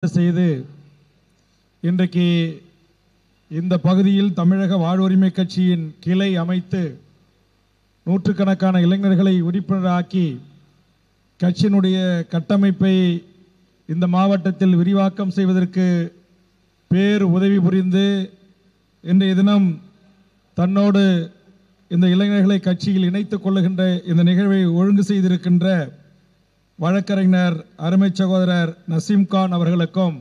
செய்து இன்றைக்கு இந்த பகுதியில் தமிழக வாழ்வுரிமை கட்சியின் கிளை அமைத்து நூற்றுக்கணக்கான இளைஞர்களை உறுப்பினராக்கி கட்சியினுடைய கட்டமைப்பை இந்த மாவட்டத்தில் விரிவாக்கம் செய்வதற்கு பேர் உதவி புரிந்து இன்றைய தினம் தன்னோடு இந்த இளைஞர்களை கட்சியில் இணைத்துக் கொள்ளுகின்ற இந்த நிகழ்வை ஒழுங்கு செய்திருக்கின்ற வழக்கறிஞர் அருமை சகோதரர் நசீம் கான் அவர்களுக்கும்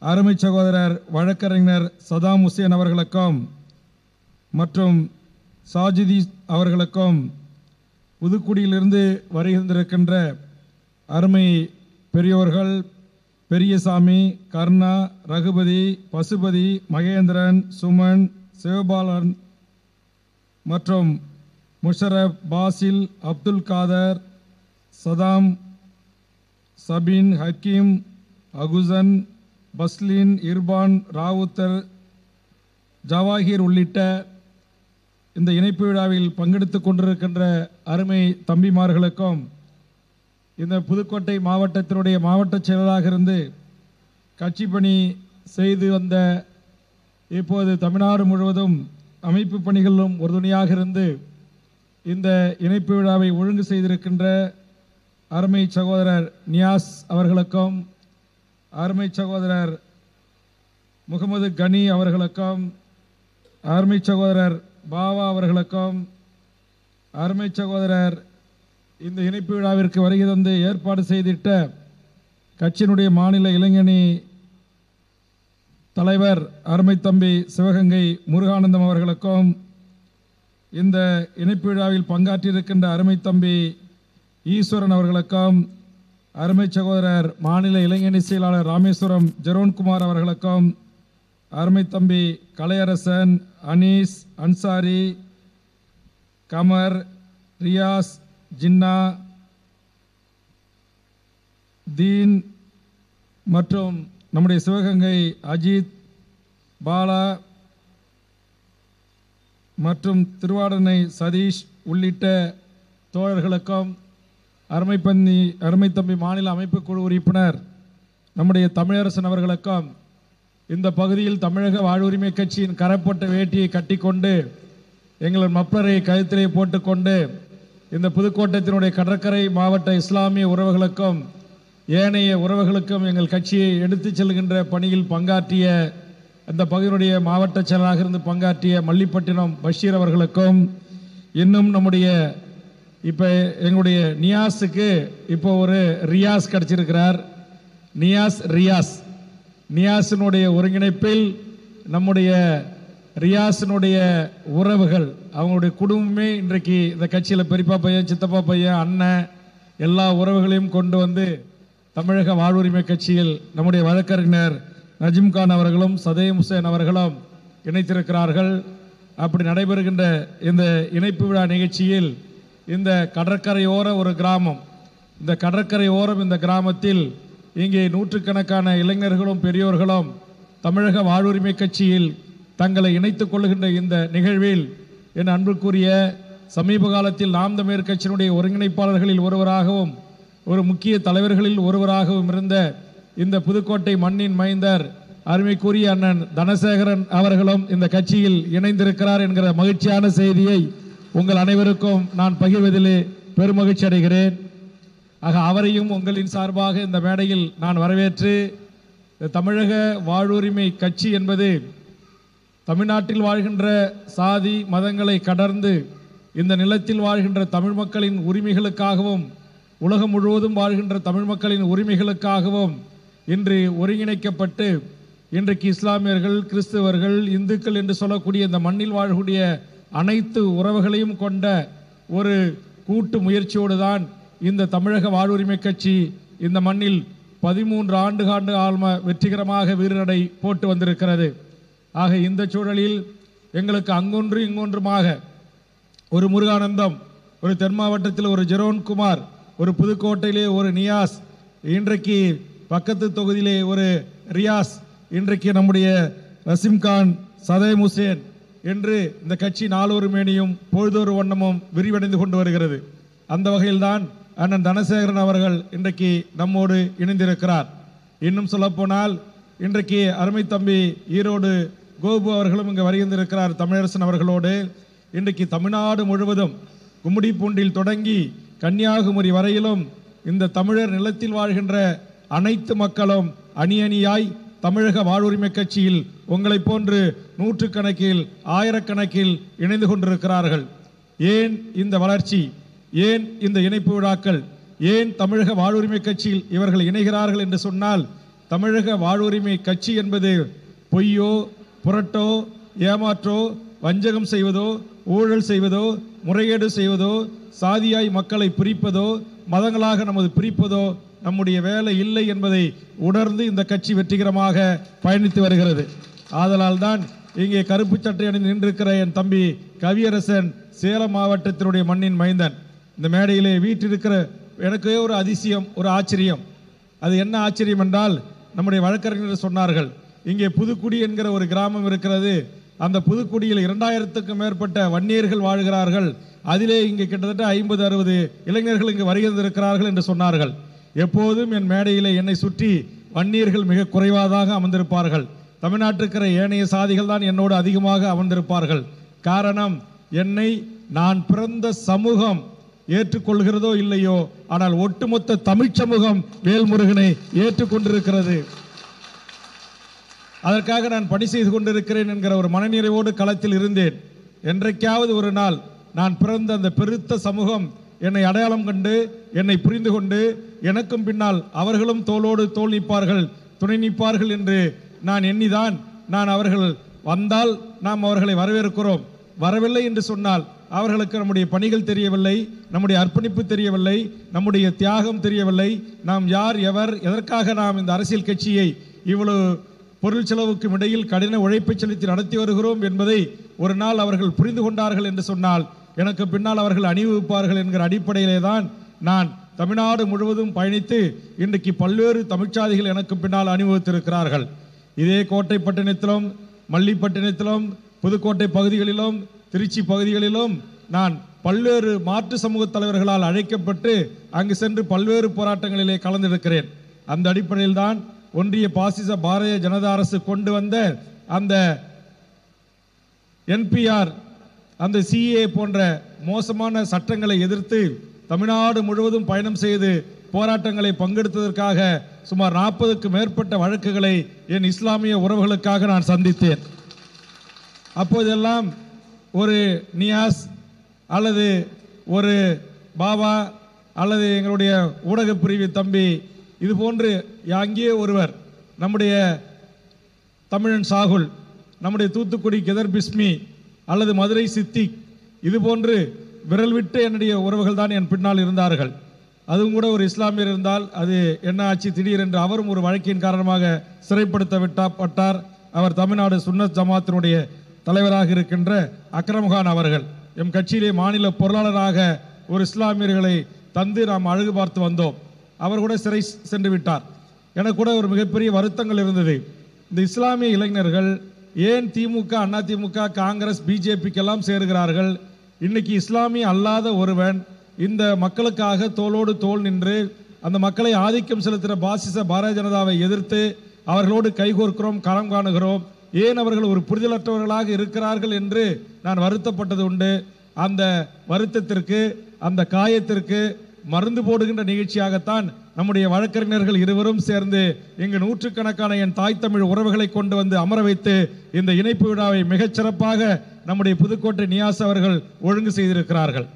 அருமை சகோதரர் வழக்கறிஞர் சதாம் ஹுசேன் அவர்களுக்கும் மற்றும் சாஜிதி அவர்களுக்கும் புதுக்குடியிலிருந்து வருகின்றிருக்கின்ற அருமை பெரியோர்கள் பெரியசாமி, கர்ணா, ரகுபதி, பசுபதி, மகேந்திரன், சுமன், சிவபாலன் மற்றும் முஷரப், பாசில், அப்துல் காதர், சதாம், சபீன், ஹக்கீம், அகுசன், பஸ்லின், இர்பான், ராவுத்தர், ஜவாஹிர் உள்ளிட்ட இந்த இணைப்பு விழாவில் பங்கெடுத்துக் கொண்டிருக்கின்ற அருமை தம்பிமார்களுக்கும் இந்த புதுக்கோட்டை மாவட்டத்தினுடைய மாவட்ட செயலராக இருந்து கட்சி பணி செய்து வந்த இப்போது தமிழ்நாடு முழுவதும் அமைப்பு பணிகளிலும் உறுதுணையாக இருந்து இந்த இணைப்பு விழாவை ஒழுங்கு செய்திருக்கின்ற அருமை சகோதரர் நியாஸ் அவர்களுக்கும் அருமை சகோதரர் முகமது கனி அவர்களுக்கும் அருமை சகோதரர் பாவா அவர்களுக்கும் அருமை சகோதரர் இந்த இணைப்பு விழாவிற்கு வருகை தந்து ஏற்பாடு செய்திட்ட கட்சியினுடைய மாநில இளைஞணி தலைவர் அருமை தம்பி சிவகங்கை முருகானந்தம் அவர்களுக்கும் இந்த இணைப்பு விழாவில் பங்காற்றியிருக்கின்ற அருமை தம்பி ஈஸ்வரன் அவர்களுக்கும் அருமை சகோதரர் மாநில இளைஞணி செயலாளர் ராமேஸ்வரம் ஜெரோன்குமார் அவர்களுக்கும் அருமை தம்பி கலையரசன், அனீஸ், அன்சாரி, கமர், ரியாஸ், ஜின்னா, தீன் மற்றும் நம்முடைய சிவகங்கை அஜித், பாலா மற்றும் திருவாடனை சதீஷ் உள்ளிட்ட தோழர்களுக்கும் அருமை தம்பி மாநில அமைப்பு குழு உறுப்பினர் நம்முடைய தமிழரசன் அவர்களுக்கும் இந்த பகுதியில் தமிழக வாழ்வுரிமை கட்சியின் கரப்பட்ட வேட்டியை கட்டிக்கொண்டு எங்கள் மப்ளரை கழுத்திலே போட்டுக்கொண்டு இந்த புதுக்கோட்டத்தினுடைய கடற்கரை மாவட்ட இஸ்லாமிய உறவுகளுக்கும் ஏனைய உறவுகளுக்கும் எங்கள் கட்சியை எடுத்துச் செல்கின்ற பணியில் பங்காற்றிய அந்த பகுதியினுடைய மாவட்ட செயலராக இருந்து பங்காற்றிய மல்லிப்பட்டினம் பஷீர் அவர்களுக்கும் இன்னும் நம்முடைய இப்போ எங்களுடைய நியாஸுக்கு இப்போ ஒரு ரியாஸ் கிடச்சிருக்கிறார். நியாஸினுடைய ஒருங்கிணைப்பில் நம்முடைய ரியாஸினுடைய உறவுகள் அவங்களுடைய குடும்பமே இன்றைக்கு இந்த கட்சியில் பெரியப்பா பையன், சித்தப்பா பையன், அண்ணன் எல்லா உறவுகளையும் கொண்டு வந்து தமிழக வாழ்வுரிமை கட்சியில் நம்முடைய வழக்கறிஞர் நஜீம் கான் அவர்களும் சதேம் ஹுசேன் அவர்களும் இணைத்திருக்கிறார்கள். அப்படி நடைபெறுகின்ற இந்த இணைப்பு விழா நிகழ்ச்சியில் இந்த கடற்கரையோர ஒரு கிராமம், இந்த கடற்கரையோரம் இந்த கிராமத்தில் இங்கே நூற்றுக்கணக்கான இளைஞர்களும் பெரியோர்களும் தமிழக வாழ்வுரிமை கட்சியில் தங்களை இணைத்துக் கொள்ளுகின்ற இந்த நிகழ்வில் என் அன்புக்குரிய சமீப காலத்தில் நாம் தமிழர் கட்சியினுடைய ஒருங்கிணைப்பாளர்களில் ஒருவராகவும் ஒரு முக்கிய தலைவர்களில் ஒருவராகவும் இருந்த இந்த புதுக்கோட்டை மண்ணின் மைந்தர் அருமைக்குரிய அண்ணன் தனசேகரன் அவர்களும் இந்த கட்சியில் இணைந்திருக்கிறார் என்கிற மகிழ்ச்சியான செய்தியை உங்கள் அனைவருக்கும் நான் பகிர்வதிலே பெருமகிழ்ச்சி அடைகிறேன். ஆக அவரையும் உங்களின் சார்பாக இந்த மேடையில் நான் வரவேற்று தமிழக வாழ்வுரிமை கட்சி என்பது தமிழ்நாட்டில் வாழ்கின்ற சாதி மதங்களை கடந்து இந்த நிலத்தில் வாழ்கின்ற தமிழ் மக்களின் உரிமைகளுக்காகவும் உலகம் முழுவதும் வாழ்கின்ற தமிழ் மக்களின் உரிமைகளுக்காகவும் இன்று ஒருங்கிணைக்கப்பட்டு இன்றைக்கு இஸ்லாமியர்கள், கிறிஸ்தவர்கள், இந்துக்கள் என்று சொல்லக்கூடிய இந்த மண்ணில் வாழக்கூடிய அனைத்து உறவுகளையும் கொண்ட ஒரு கூட்டு முயற்சியோடு தான் இந்த தமிழக வாழ்வுரிமை கட்சி இந்த மண்ணில் 13 ஆண்டு வெற்றிகரமாக வீறுநடை போட்டு வந்திருக்கிறது. ஆக இந்த சூழலில் எங்களுக்கு அங்கொன்று இங்கொன்றுமாக ஒரு முருகானந்தம், ஒரு தென் மாவட்டத்தில் ஒரு ஜெரோன்குமார், ஒரு புதுக்கோட்டையிலே ஒரு நியாஸ், இன்றைக்கு பக்கத்து தொகுதியிலே ஒரு ரியாஸ், இன்றைக்கு நம்முடைய நசீம் கான், சதேம் ஹுசேன் என்று இந்த கட்சி நாளொரு மேனியும் பொழுதொரு வண்ணமும் விரிவடைந்து கொண்டு வருகிறது. அந்த வகையில்தான் அண்ணன் தனசேகரன் அவர்கள் இன்றைக்கு நம்மோடு இணைந்திருக்கிறார். இன்னும் சொல்லப்போனால் இன்றைக்கு அருமை தம்பி ஈரோடு கோபு அவர்களும் இங்கு வருகின்றிருக்கிறார் தமிழரசன் அவர்களோடு. இன்றைக்கு தமிழ்நாடு முழுவதும் கும்மிடிப்பூண்டில் தொடங்கி கன்னியாகுமரி வரையிலும் இந்த தமிழர் நிலத்தில் வாழ்கின்ற அனைத்து மக்களும் அணி அணியாய் தமிழக வாழ்வுரிமை கட்சியில் உங்களைப் போன்று நூற்றுக்கணக்கில் ஆயிரக்கணக்கில் இணைந்து கொண்டிருக்கிறார்கள். ஏன் இந்த வளர்ச்சி, ஏன் இந்த இணைப்பு விழாக்கள், ஏன் தமிழக வாழ்வுரிமை கட்சியில் இவர்கள் இணைகிறார்கள் என்று சொன்னால், தமிழக வாழ்வுரிமை கட்சி என்பது பொய்யோ புரட்டோ ஏமாற்றோ வஞ்சகம் செய்வதோ ஊழல் செய்வதோ முறைகேடு செய்வதோ சாதியாய் மக்களை பிரிப்பதோ மதங்களாக நமது பிரிப்பதோ நம்முடைய வேலை இல்லை என்பதை உணர்ந்து இந்த கட்சி வெற்றிகரமாக பயணித்து வருகிறது. ஆதலால் தான் இங்கே கருப்பு சட்டை அணிந்து நின்றிருக்கிற என் தம்பி கவியரசன் சேலம் மாவட்டத்தினுடைய மண்ணின் மைந்தன். இந்த மேடையிலே வீட்டிருக்கிற எனக்கே ஒரு அதிசயம், ஒரு ஆச்சரியம். அது என்ன ஆச்சரியம் என்றால், நம்முடைய வழக்கறிஞர் சொன்னார்கள், இங்கே புதுக்குடி என்கிற ஒரு கிராமம் இருக்கிறது. அந்த புதுக்குடியில் 2000க்கும் மேற்பட்ட வன்னியர்கள் வாழ்கிறார்கள். அதிலே இங்கே கிட்டத்தட்ட 50-60 இளைஞர்கள் இங்கு வருகின்றிருக்கிறார்கள் என்று சொன்னார்கள். எப்போதும் என் மேடையிலே என்னை சுற்றி வன்னியர்கள் மிக குறைவாக அமர்ந்திருப்பார்கள். தமிழ்நாட்டிற்கிற ஏனைய சாதிகள் தான் என்னோடு அதிகமாக அமர்ந்திருப்பார்கள். காரணம், என்னை நான் பிறந்த சமூகம் ஏற்றுக்கொள்கிறதோ இல்லையோ, ஆனால் ஒட்டுமொத்த தமிழ் சமூகம் வேல்முருகனை ஏற்றுக்கொண்டிருக்கிறது. அதற்காக நான் பணி செய்து கொண்டிருக்கிறேன் என்கிற ஒரு மனநிறைவோடு களத்தில் இருந்தேன். என்றைக்காவது ஒரு நாள் நான் பிறந்த அந்த பெருத்த சமூகம் என்னை அடையாளம் கண்டு என்னை புரிந்து கொண்டு எனக்கும் பின்னால் அவர்களும் தோளோடு தோள் நிற்பார்கள், துணை நிற்பார்கள் என்று நான் எண்ணிதான் நான் அவர்கள் வந்தால் நாம் அவர்களை வரவேற்கிறோம், வரவில்லை என்று சொன்னால் அவர்களுக்கு நம்முடைய பணிகள் தெரியவில்லை, நம்முடைய அர்ப்பணிப்பு தெரியவில்லை, நம்முடைய தியாகம் தெரியவில்லை, நாம் யார் எவர் எதற்காக நாம் இந்த அரசியல் கட்சியை இவ்வளவு பொருள் செலவுக்கும் இடையில் கடின உழைப்பை செலுத்தி நடத்தி வருகிறோம் என்பதை ஒரு நாள் அவர்கள் புரிந்து கொண்டார்கள் என்று சொன்னால் எனக்கு பின்னால் அவர்கள் அணிவகுப்பார்கள் என்கிற அடிப்படையிலே தான் நான் தமிழ்நாடு முழுவதும் பயணித்து இன்றைக்கு பல்வேறு தமிழ்ச்சாதிகள் எனக்கு பின்னால் அணிவகுத்திருக்கிறார்கள். இதே கோட்டைப்பட்டினத்திலும் மல்லிப்பட்டினத்திலும் புதுக்கோட்டை பகுதிகளிலும் திருச்சி பகுதிகளிலும் நான் பல்வேறு மாற்று சமூக தலைவர்களால் அழைக்கப்பட்டு அங்கு சென்று பல்வேறு போராட்டங்களிலே கலந்திருக்கிறேன். அந்த அடிப்படையில் தான் ஒன்றிய பாசிச பாரதிய ஜனதா அரசு கொண்டு வந்த அந்த NPR, அந்த CA போன்ற மோசமான சட்டங்களை எதிர்த்து தமிழ்நாடு முழுவதும் பயணம் செய்து போராட்டங்களை பங்கெடுத்ததற்காக சுமார் 40க்கும் மேற்பட்ட வழக்குகளை என் இஸ்லாமிய உறவுகளுக்காக நான் சந்தித்தேன். அப்போதெல்லாம் ஒரு நியாஸ் அல்லது ஒரு பாபா அல்லது எங்களுடைய ஊடகப் பிரிவு தம்பி இது போன்று அங்கே ஒருவர், நம்முடைய தமிழன் சாகுல், நம்முடைய தூத்துக்குடி கெதர் பிஸ்மி அல்லது மதுரை சித்திக், இது போன்று விரல் விட்டு என்னுடைய உறவுகள் தான் என் பின்னால் இருந்தார்கள். அதுவும் கூட ஒரு இஸ்லாமியர் இருந்தால் அது என்ன ஆச்சு திடீரென்று அவரும் ஒரு வழக்கின் காரணமாக சிறைப்படுத்தப்பட்டார். அவர் தமிழ்நாடு சுன்னத் ஜமாத்தினுடைய தலைவராக இருக்கின்ற அக்ரம்கான் அவர்கள். எம் கட்சியிலே மாநில பொருளாளராக ஒரு இஸ்லாமியர்களை தந்து நாம் அழகு பார்த்து வந்தோம். அவர் கூட சிறை சென்று விட்டார். எனக்கு கூட ஒரு மிகப்பெரிய வருத்தங்கள் இருந்தது. இந்த இஸ்லாமிய இளைஞர்கள் ஏன் திமுக, அதிமுக, காங்கிரஸ், பிஜேபிக்கெல்லாம் சேருகிறார்கள்? இன்னைக்கு இஸ்லாமிய அல்லாத ஒருவன் இந்த மக்களுக்காக தோளோடு தோள் நின்று அந்த மக்களை ஆதிக்கம் செலுத்துகிற பாசிச பாரதிய ஜனதாவை எதிர்த்து அவர்களோடு கைகோர்க்கிறோம், களம் காணுகிறோம். ஏன் அவர்கள் ஒரு புரிதலற்றவர்களாக இருக்கிறார்கள் என்று நான் வருத்தப்பட்டது உண்டு. அந்த வருத்தத்திற்கு, அந்த காயத்திற்கு மருந்து போடுகின்ற நிகழ்ச்சியாகத்தான் நம்முடைய வழக்கறிஞர்கள் இருவரும் சேர்ந்து இங்கு நூற்றுக்கணக்கான என் தாய் தமிழ் உறவுகளை கொண்டு வந்து அமர வைத்து இந்த இணைப்பு விழாவை மிகச்சிறப்பாக நம்முடைய புதுக்கோட்டை நியாஸ் அவர்கள் ஒழுங்கு செய்திருக்கிறார்கள்.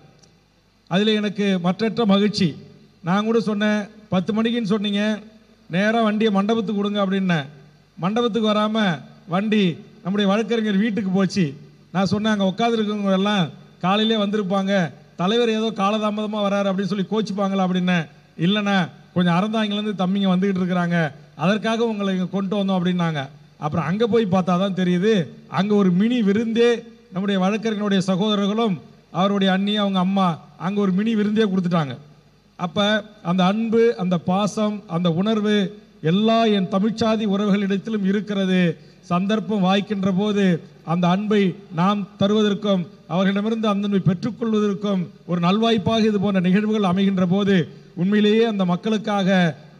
அதில் எனக்கு மற்றற்ற மகிழ்ச்சி. நான் கூட சொன்னேன், 10 மணிக்குன்னு சொன்னீங்க, நேராக வண்டியை மண்டபத்துக்கு கொடுங்க அப்படின்னேன். மண்டபத்துக்கு வராமல் வண்டி நம்முடைய வழக்கறிஞர் வீட்டுக்கு போச்சு. நான் சொன்னேன், அங்கே உட்காந்துருக்கவங்க எல்லாம் காலையிலே வந்திருப்பாங்க, தலைவர் ஏதோ காலதாமதமாக வராரு அப்படின்னு சொல்லி கோச்சிப்பாங்களா அப்படின்னேன். இல்லைண்ணா, கொஞ்சம் அறந்தாங்கிலேருந்து தம்பிங்க வந்துக்கிட்டு இருக்கிறாங்க, அதற்காக உங்களை இங்கே கொண்டு வந்தோம் அப்படின்னாங்க. அப்புறம் அங்கே போய் பார்த்தா தான் தெரியுது, அங்கே ஒரு மினி விருந்தே நம்முடைய வழக்கறிஞருடைய சகோதரர்களும் அவருடைய அண்ணி, அவங்க அம்மா அங்கே ஒரு மினி விருந்தே கொடுத்துட்டாங்க. அப்போ அந்த அன்பு, அந்த பாசம், அந்த உணர்வு எல்லா என் தமிழ்ச்சாதி உறவுகளிடத்திலும் இருக்கிறது. சந்தர்ப்பம் வாய்க்கின்ற போது அந்த அன்பை நாம் தருவதற்கும் அவர்களிடமிருந்து அந்த அன்பை பெற்றுக்கொள்வதற்கும் ஒரு நல்வாய்ப்பாக இது போன்ற நிகழ்வுகள் அமைகின்ற போது உண்மையிலேயே அந்த மக்களுக்காக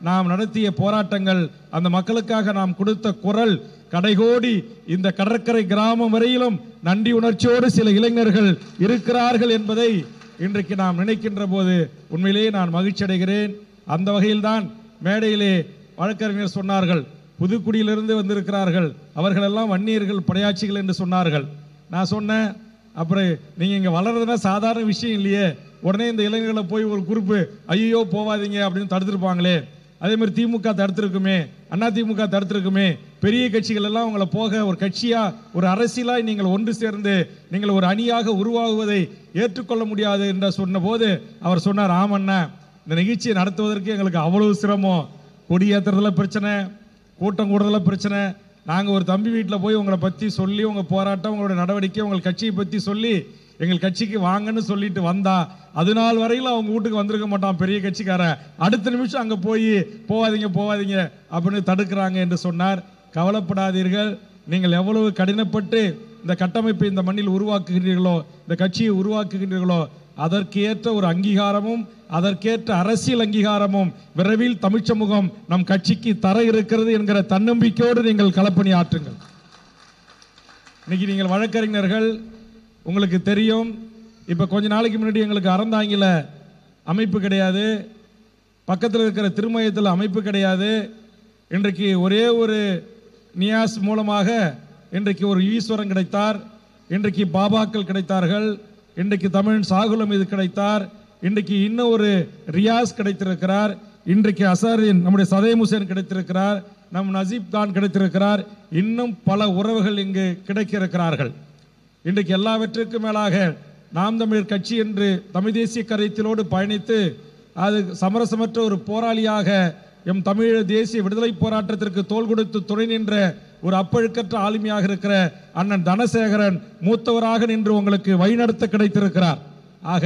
நாம் நடத்திய போராட்டங்கள், அந்த மக்களுக்காக நாம் கொடுத்த குரல் கடைகோடி இந்த கடற்கரை கிராமம் வரையிலும் நன்றி உணர்ச்சியோடு சில இளைஞர்கள் இருக்கிறார்கள் என்பதை இன்றைக்கு நாம் நினைக்கின்ற போது உண்மையிலேயே நான் மகிழ்ச்சி அடைகிறேன். அந்த வகையில்தான் மேடையிலே வழக்கறிஞர் சொன்னார்கள், புதுக்குடியிலிருந்து வந்திருக்கிறார்கள், அவர்களெல்லாம் வன்னியர்கள் படையாட்சிகள் என்று சொன்னார்கள். நான் சொன்னேன், அப்புறம் நீங்க இங்க வளர்றதுனா சாதாரண விஷயம் இல்லையே, உடனே இந்த இளைஞர்களை போய் ஒரு குறிப்பு ஐயோ போவாதீங்க அப்படின்னு தடுத்திருப்பாங்களே, அதே மாதிரி திமுக தடுத்திருக்குமே, அண்ணா திமுக தடுத்திருக்குமே, பெரிய கட்சிகள் எல்லாம் உங்களை போக ஒரு கட்சியா ஒரு அரசியலாய் நீங்கள் ஒன்று சேர்ந்து நீங்கள் ஒரு அணியாக உருவாகுவதை ஏற்றுக்கொள்ள முடியாது என்று சொன்ன போது அவர் சொன்னார், ஆமண்ணா இந்த நிகழ்ச்சியை நடத்துவதற்கு எங்களுக்கு அவ்வளவு சிரமம், கொடியேற்றுறதுல பிரச்சனை, கூட்டம் கூடுறதுல பிரச்சனை, நாங்கள் ஒரு தம்பி வீட்டில் போய் உங்களை பற்றி சொல்லி உங்கள் போராட்டம் உங்களோட நடவடிக்கை உங்கள் கட்சியை பற்றி சொல்லி எங்கள் கட்சிக்கு வாங்கன்னு சொல்லிட்டு வந்தா அது நாள் வரையிலும் அவங்க வீட்டுக்கு வந்திருக்க மாட்டான் பெரிய கட்சிக்காரன், அடுத்த நிமிஷம் அங்கே போய் போவாதீங்க அப்படின்னு தடுக்கிறாங்க என்று சொன்னார். கவலைப்படாதீர்கள், நீங்கள் எவ்வளவு கடினப்பட்டு இந்த கட்டமைப்பை இந்த மண்ணில் உருவாக்குகின்றீர்களோ, இந்த கட்சியை உருவாக்குகின்றீர்களோ, அதற்கேற்ற ஒரு அங்கீகாரமும் அதற்கேற்ற அரசியல் அங்கீகாரமும் விரைவில் தமிழ் சமூகம் நம் கட்சிக்கு தர இருக்கிறது என்கிற தன்னம்பிக்கையோடு நீங்கள் களப்பணி ஆற்றுங்கள். இன்னைக்கு நீங்கள் வழக்கறிஞர்கள், உங்களுக்கு தெரியும், இப்ப கொஞ்ச நாளைக்கு முன்னாடி எங்களுக்கு அறந்தாங்கில அமைப்பு கிடையாது, பக்கத்தில் இருக்கிற திருமயத்தில் அமைப்பு கிடையாது. இன்றைக்கு ஒரே ஒரு நியாஸ் மூலமாக இன்றைக்கு ஒரு ஈஸ்வரன் கிடைத்தார், இன்றைக்கு பாபாக்கள் கிடைத்தார்கள், இன்றைக்கு தமிழ் சாகுலம் இது கிடைத்தார், இன்றைக்கு இன்னும் ஒரு ரியாஸ் கிடைத்திருக்கிறார், இன்றைக்கு அசாரின் நம்முடைய சதயம் ஹுசேன் கிடைத்திருக்கிறார், நம் நசீப் கான் கிடைத்திருக்கிறார், இன்னும் பல உறவுகள் இங்கு கிடைக்க இருக்கிறார்கள். இன்றைக்கு எல்லாவற்றிற்கும் மேலாக நாம் தமிழர் கட்சி என்று தமிழ் தேசிய கருத்திலோடு பயணித்து அது சமரசமற்ற ஒரு போராளியாக எம் தமிழ் தேசிய விடுதலை போராட்டத்திற்கு தோள் கொடுத்து துணை நின்ற ஒரு அப்பழுக்கற்ற ஆளுமையாக இருக்கிற அண்ணன் தனசேகரன் மூத்தவராக நின்று உங்களுக்கு வழிநடத்த கிடைத்திருக்கிறார். ஆக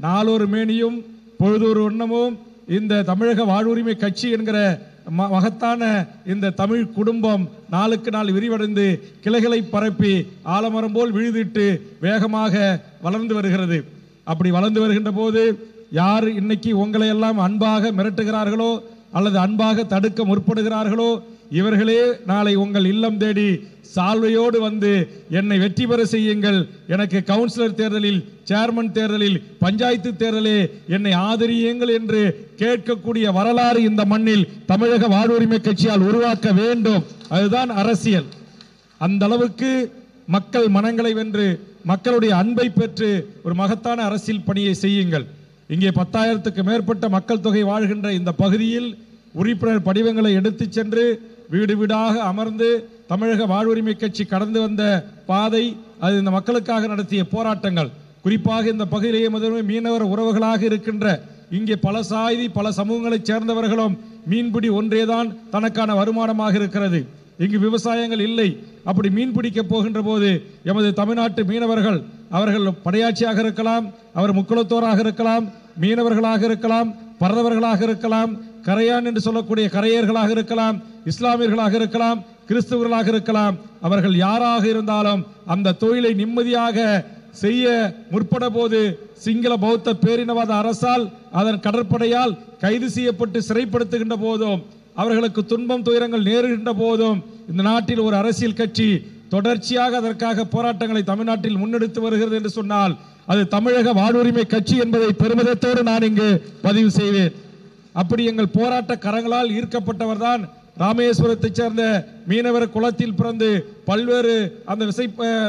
நாளொரு மேனியும் பொழுதொரு வண்ணமும் இந்த தமிழக வாழ்வுரிமை கட்சி என்கிற மகத்தான இந்த தமிழ் குடும்பம் நாளுக்கு நாள் விரிவடைந்து கிளைகளை பரப்பி ஆலமரம் போல் விழுதிட்டு வேகமாக வளர்ந்து வருகிறது. அப்படி வளர்ந்து வருகின்ற போது யார் இன்னைக்கு உங்களை எல்லாம் அன்பாக மிரட்டுகிறார்களோ அல்லது அன்பாக தடுக்க முற்படுகிறார்களோ, இவர்களே நாளை உங்கள் இல்லம் தேடி சால்வையோடு வந்து என்னை வெற்றி பெற செய்யுங்கள், எனக்கு கவுன்சிலர் தேர்தலில், சேர்மன் தேர்தலில், பஞ்சாயத்து தேர்தலே என்னை ஆதரியுங்கள் என்று கேட்கக்கூடிய வரலாறு இந்த மண்ணில் தமிழக வாழ்வுரிமை கட்சியால் உருவாக்க வேண்டும். அதுதான் அரசியல். அந்த அளவுக்கு மக்கள் மனங்களை வென்று மக்களுடைய அன்பை பெற்று ஒரு மகத்தான அரசியல் பணியை செய்யுங்கள். இங்கே 10,000க்கு மேற்பட்ட மக்கள் தொகை வாழ்கின்ற இந்த பகுதியில் உறுப்பினர் படிவங்களை எடுத்து சென்று வீடு வீடாக அமர்ந்து தமிழக வாழ்வுரிமை கட்சி கடந்து வந்த பாதை, அது இந்த மக்களுக்காக நடத்திய போராட்டங்கள், குறிப்பாக இந்த பகுதியிலேயே முதன்மை மீனவர் உறவுகளாக இருக்கின்ற இங்கே பல சாதி பல சமூகங்களைச் சேர்ந்தவர்களும் மீன்பிடி ஒன்றேதான் தனக்கான வருமானமாக இருக்கிறது. இங்கு விவசாயங்கள் இல்லை. அப்படி மீன் பிடிக்க போகின்ற போது எமது தமிழ்நாட்டு மீனவர்கள், அவர்கள் படையாட்சியாக இருக்கலாம், அவர் முக்குளத்தோராக இருக்கலாம், மீனவர்களாக இருக்கலாம், பரதவர்களாக இருக்கலாம், கரையான் என்று சொல்லக்கூடிய கரையர்களாக இருக்கலாம், இஸ்லாமியர்களாக இருக்கலாம், கிறிஸ்தவர்களாக இருக்கலாம், அவர்கள் யாராக இருந்தாலும் அந்த தொழிலை நிம்மதியாக செய்ய முற்பட போது சிங்கள பௌத்த பேரினவாத அரசால் அதன் கடற்படையால் கைது செய்யப்பட்டு சிறைப்படுத்துகின்ற போதும், அவர்களுக்கு துன்பம் துயரங்கள் நேருகின்ற போதும் இந்த நாட்டில் ஒரு அரசியல் கட்சி தொடர்ச்சியாக அதற்காக போராட்டங்களை தமிழ்நாட்டில் முன்னெடுத்து வருகிறது என்று சொன்னால் அது தமிழக வாழ்வுரிமை கட்சி என்பதை பெருமிதத்தோடு நான் இங்கு பதிவு செய்வேன். அப்படி எங்கள் போராட்ட கரங்களால் ஈர்க்கப்பட்டவர் தான் ராமேஸ்வரத்தைச் சேர்ந்த மீனவர் குலத்தில் பிறந்து பல்வேறு அந்த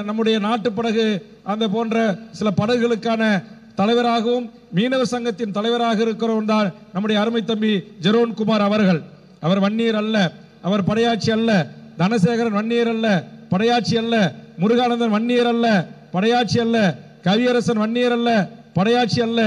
நம்முடைய நாட்டு படகு அந்த போன்ற சில படகுகளுக்கான தலைவராகவும் மீனவர் சங்கத்தின் தலைவராக இருக்கிறவர் தான் நம்முடைய அருமை தம்பி ஜெரோன் குமார் அவர்கள். அவர் வன்னியர் அல்ல, அவர் படையாட்சி அல்ல. தனசேகரன் வன்னியர் அல்ல, படையாட்சி அல்ல. முருகானந்தன் வன்னியர் அல்ல, படையாட்சி அல்ல. கவியரசன் வன்னியர் அல்ல, படையாட்சி அல்ல.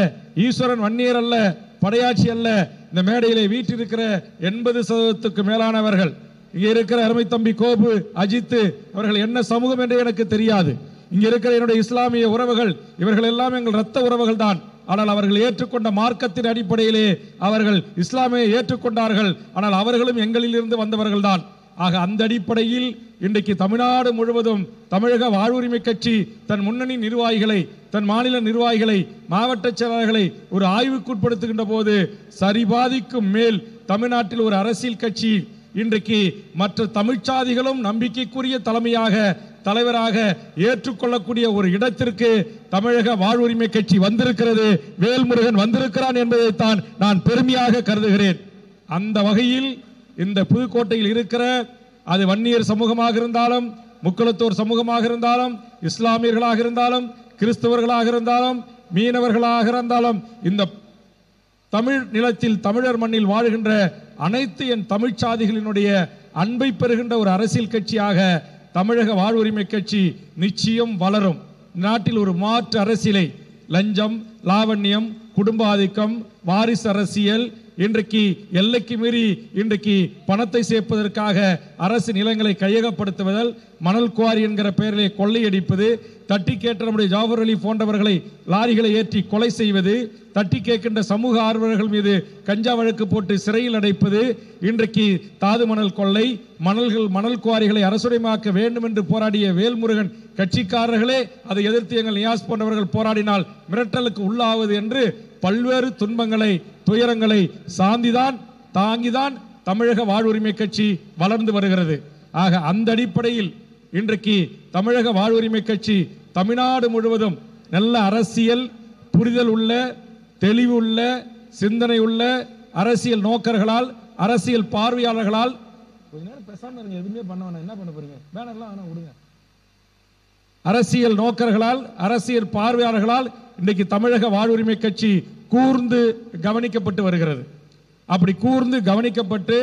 ஈஸ்வரன் வன்னியர் அல்ல, படையாட்சி அல்ல. இந்த மேடையிலே வீட்டிருக்கிற 80% மேலானவர்கள், இங்கே இருக்கிற அருமை தம்பி கோபு, அஜித், அவர்கள் என்ன சமூகம் என்று எனக்கு தெரியாது. இங்கே இருக்கிற என்னுடைய இஸ்லாமிய உறவுகள், இவர்கள் எல்லாம் எங்கள் இரத்த உறவுகள் தான். ஆனால் அவர்கள் ஏற்றுக்கொண்ட மார்க்கத்தின் அடிப்படையிலே அவர்கள் இஸ்லாமியை ஏற்றுக்கொண்டார்கள். ஆனால் அவர்களும் எங்களில் இருந்து வந்தவர்கள் தான். ஆக அந்த அடிப்படையில் இன்றைக்கு தமிழ்நாடு முழுவதும் தமிழக வாழ்வுரிமை கட்சி தன் முன்னணி நிர்வாகிகளை, தன் மாநில நிர்வாகிகளை, மாவட்ட செயலாளர்களை ஒரு ஆய்வுக்குட்படுத்துகின்ற போது சரிபாதிக்கும் மேல் தமிழ்நாட்டில் ஒரு அரசியல் கட்சி இன்றைக்கு மற்ற தமிழ்ச்சாதிகளும் நம்பிக்கைக்குரிய தலைவராக ஏற்றுக்கொள்ளக்கூடிய ஒரு இடத்திற்கு தமிழக வாழ்வுரிமை கட்சி வந்திருக்கிறது. வேல்முருகன் வந்திருக்கிறான் என்பதைத்தான் நான் பெருமையாக கருதுகிறேன். அந்த வகையில் இந்த புதுக்கோட்டையில் இருக்கிற அது வன்னியர் சமூகமாக இருந்தாலும், முக்குளத்தோர் சமூகமாக இருந்தாலும், இஸ்லாமியர்களாக இருந்தாலும், கிறிஸ்தவர்களாக இருந்தாலும், மீனவர்களாக இருந்தாலும், இந்த தமிழ் நிலத்தில் தமிழர் மண்ணில் வாழ்கின்ற அனைத்து என் தமிழ் சாதிகளினுடைய அன்பை பெறுகின்ற ஒரு அரசியல் கட்சியாக தமிழக வாழ்வுரிமை கட்சி நிச்சயம் வளரும். நாட்டில் ஒரு மாற்று அரசியலை, லஞ்சம், லாவண்யம், குடும்ப ஆதிக்கம், வாரிசு அரசியல், இன்றைக்கு எல்லைக்கு மீறி இன்றைக்கு பணத்தை சேர்ப்பதற்காக அரசு நிலங்களை கையகப்படுத்துவதல், மணல் குவாரி என்கிற பெயரிலே கொள்ளையடிப்பது, தட்டி கேட்ட நம்முடைய ஜாஃபர் அலி போன்றவர்களை லாரிகளை ஏற்றி கொலை செய்வது, தட்டி கேட்கின்ற சமூக ஆர்வலர்கள் மீது கஞ்சா வழக்கு போட்டு சிறையில் அடைப்பது, இன்றைக்கு தாது மணல் கொள்ளை, மணல் குவாரிகளை அரசுடைமாக்க வேண்டும் என்று போராடிய வேல்முருகன் கட்சிக்காரர்களே அதை எதிர்த்து எங்கள் நியாஸ் போன்றவர்கள் போராடினால் மிரட்டலுக்கு உள்ளாவது என்று பல்வேறு துன்பங்களை, துயரங்களை தாங்கிதான் தமிழக வாழ்வுரிமை கட்சி வளர்ந்து வருகிறது. ஆக அந்த அடிப்படையில் இன்றைக்கு தமிழக வாழ்வுரிமை கட்சி தமிழ்நாடு முழுவதும் நல்ல அரசியல் புரிதல் உள்ள, தெளிவுள்ள, சிந்தனை உள்ள அரசியல் நோக்கர்களால், அரசியல் பார்வையாளர்களால், கொஞ்ச நேரம் பேசாம இருங்க, எதுவுமே பண்ண வேணாம், என்ன பண்ண போறீங்க, பேனர்லாம் வேணாம் விடுங்க, அரசியல் நோக்கர்களால், அரசியல் பார்வையாளர்களால் இன்றைக்கு தமிழக வாழ்வுரிமை கட்சி கூர்ந்து கவனிக்கப்பட்டு வருகிறது. அப்படி கூர்ந்து கவனிக்கப்பட்டு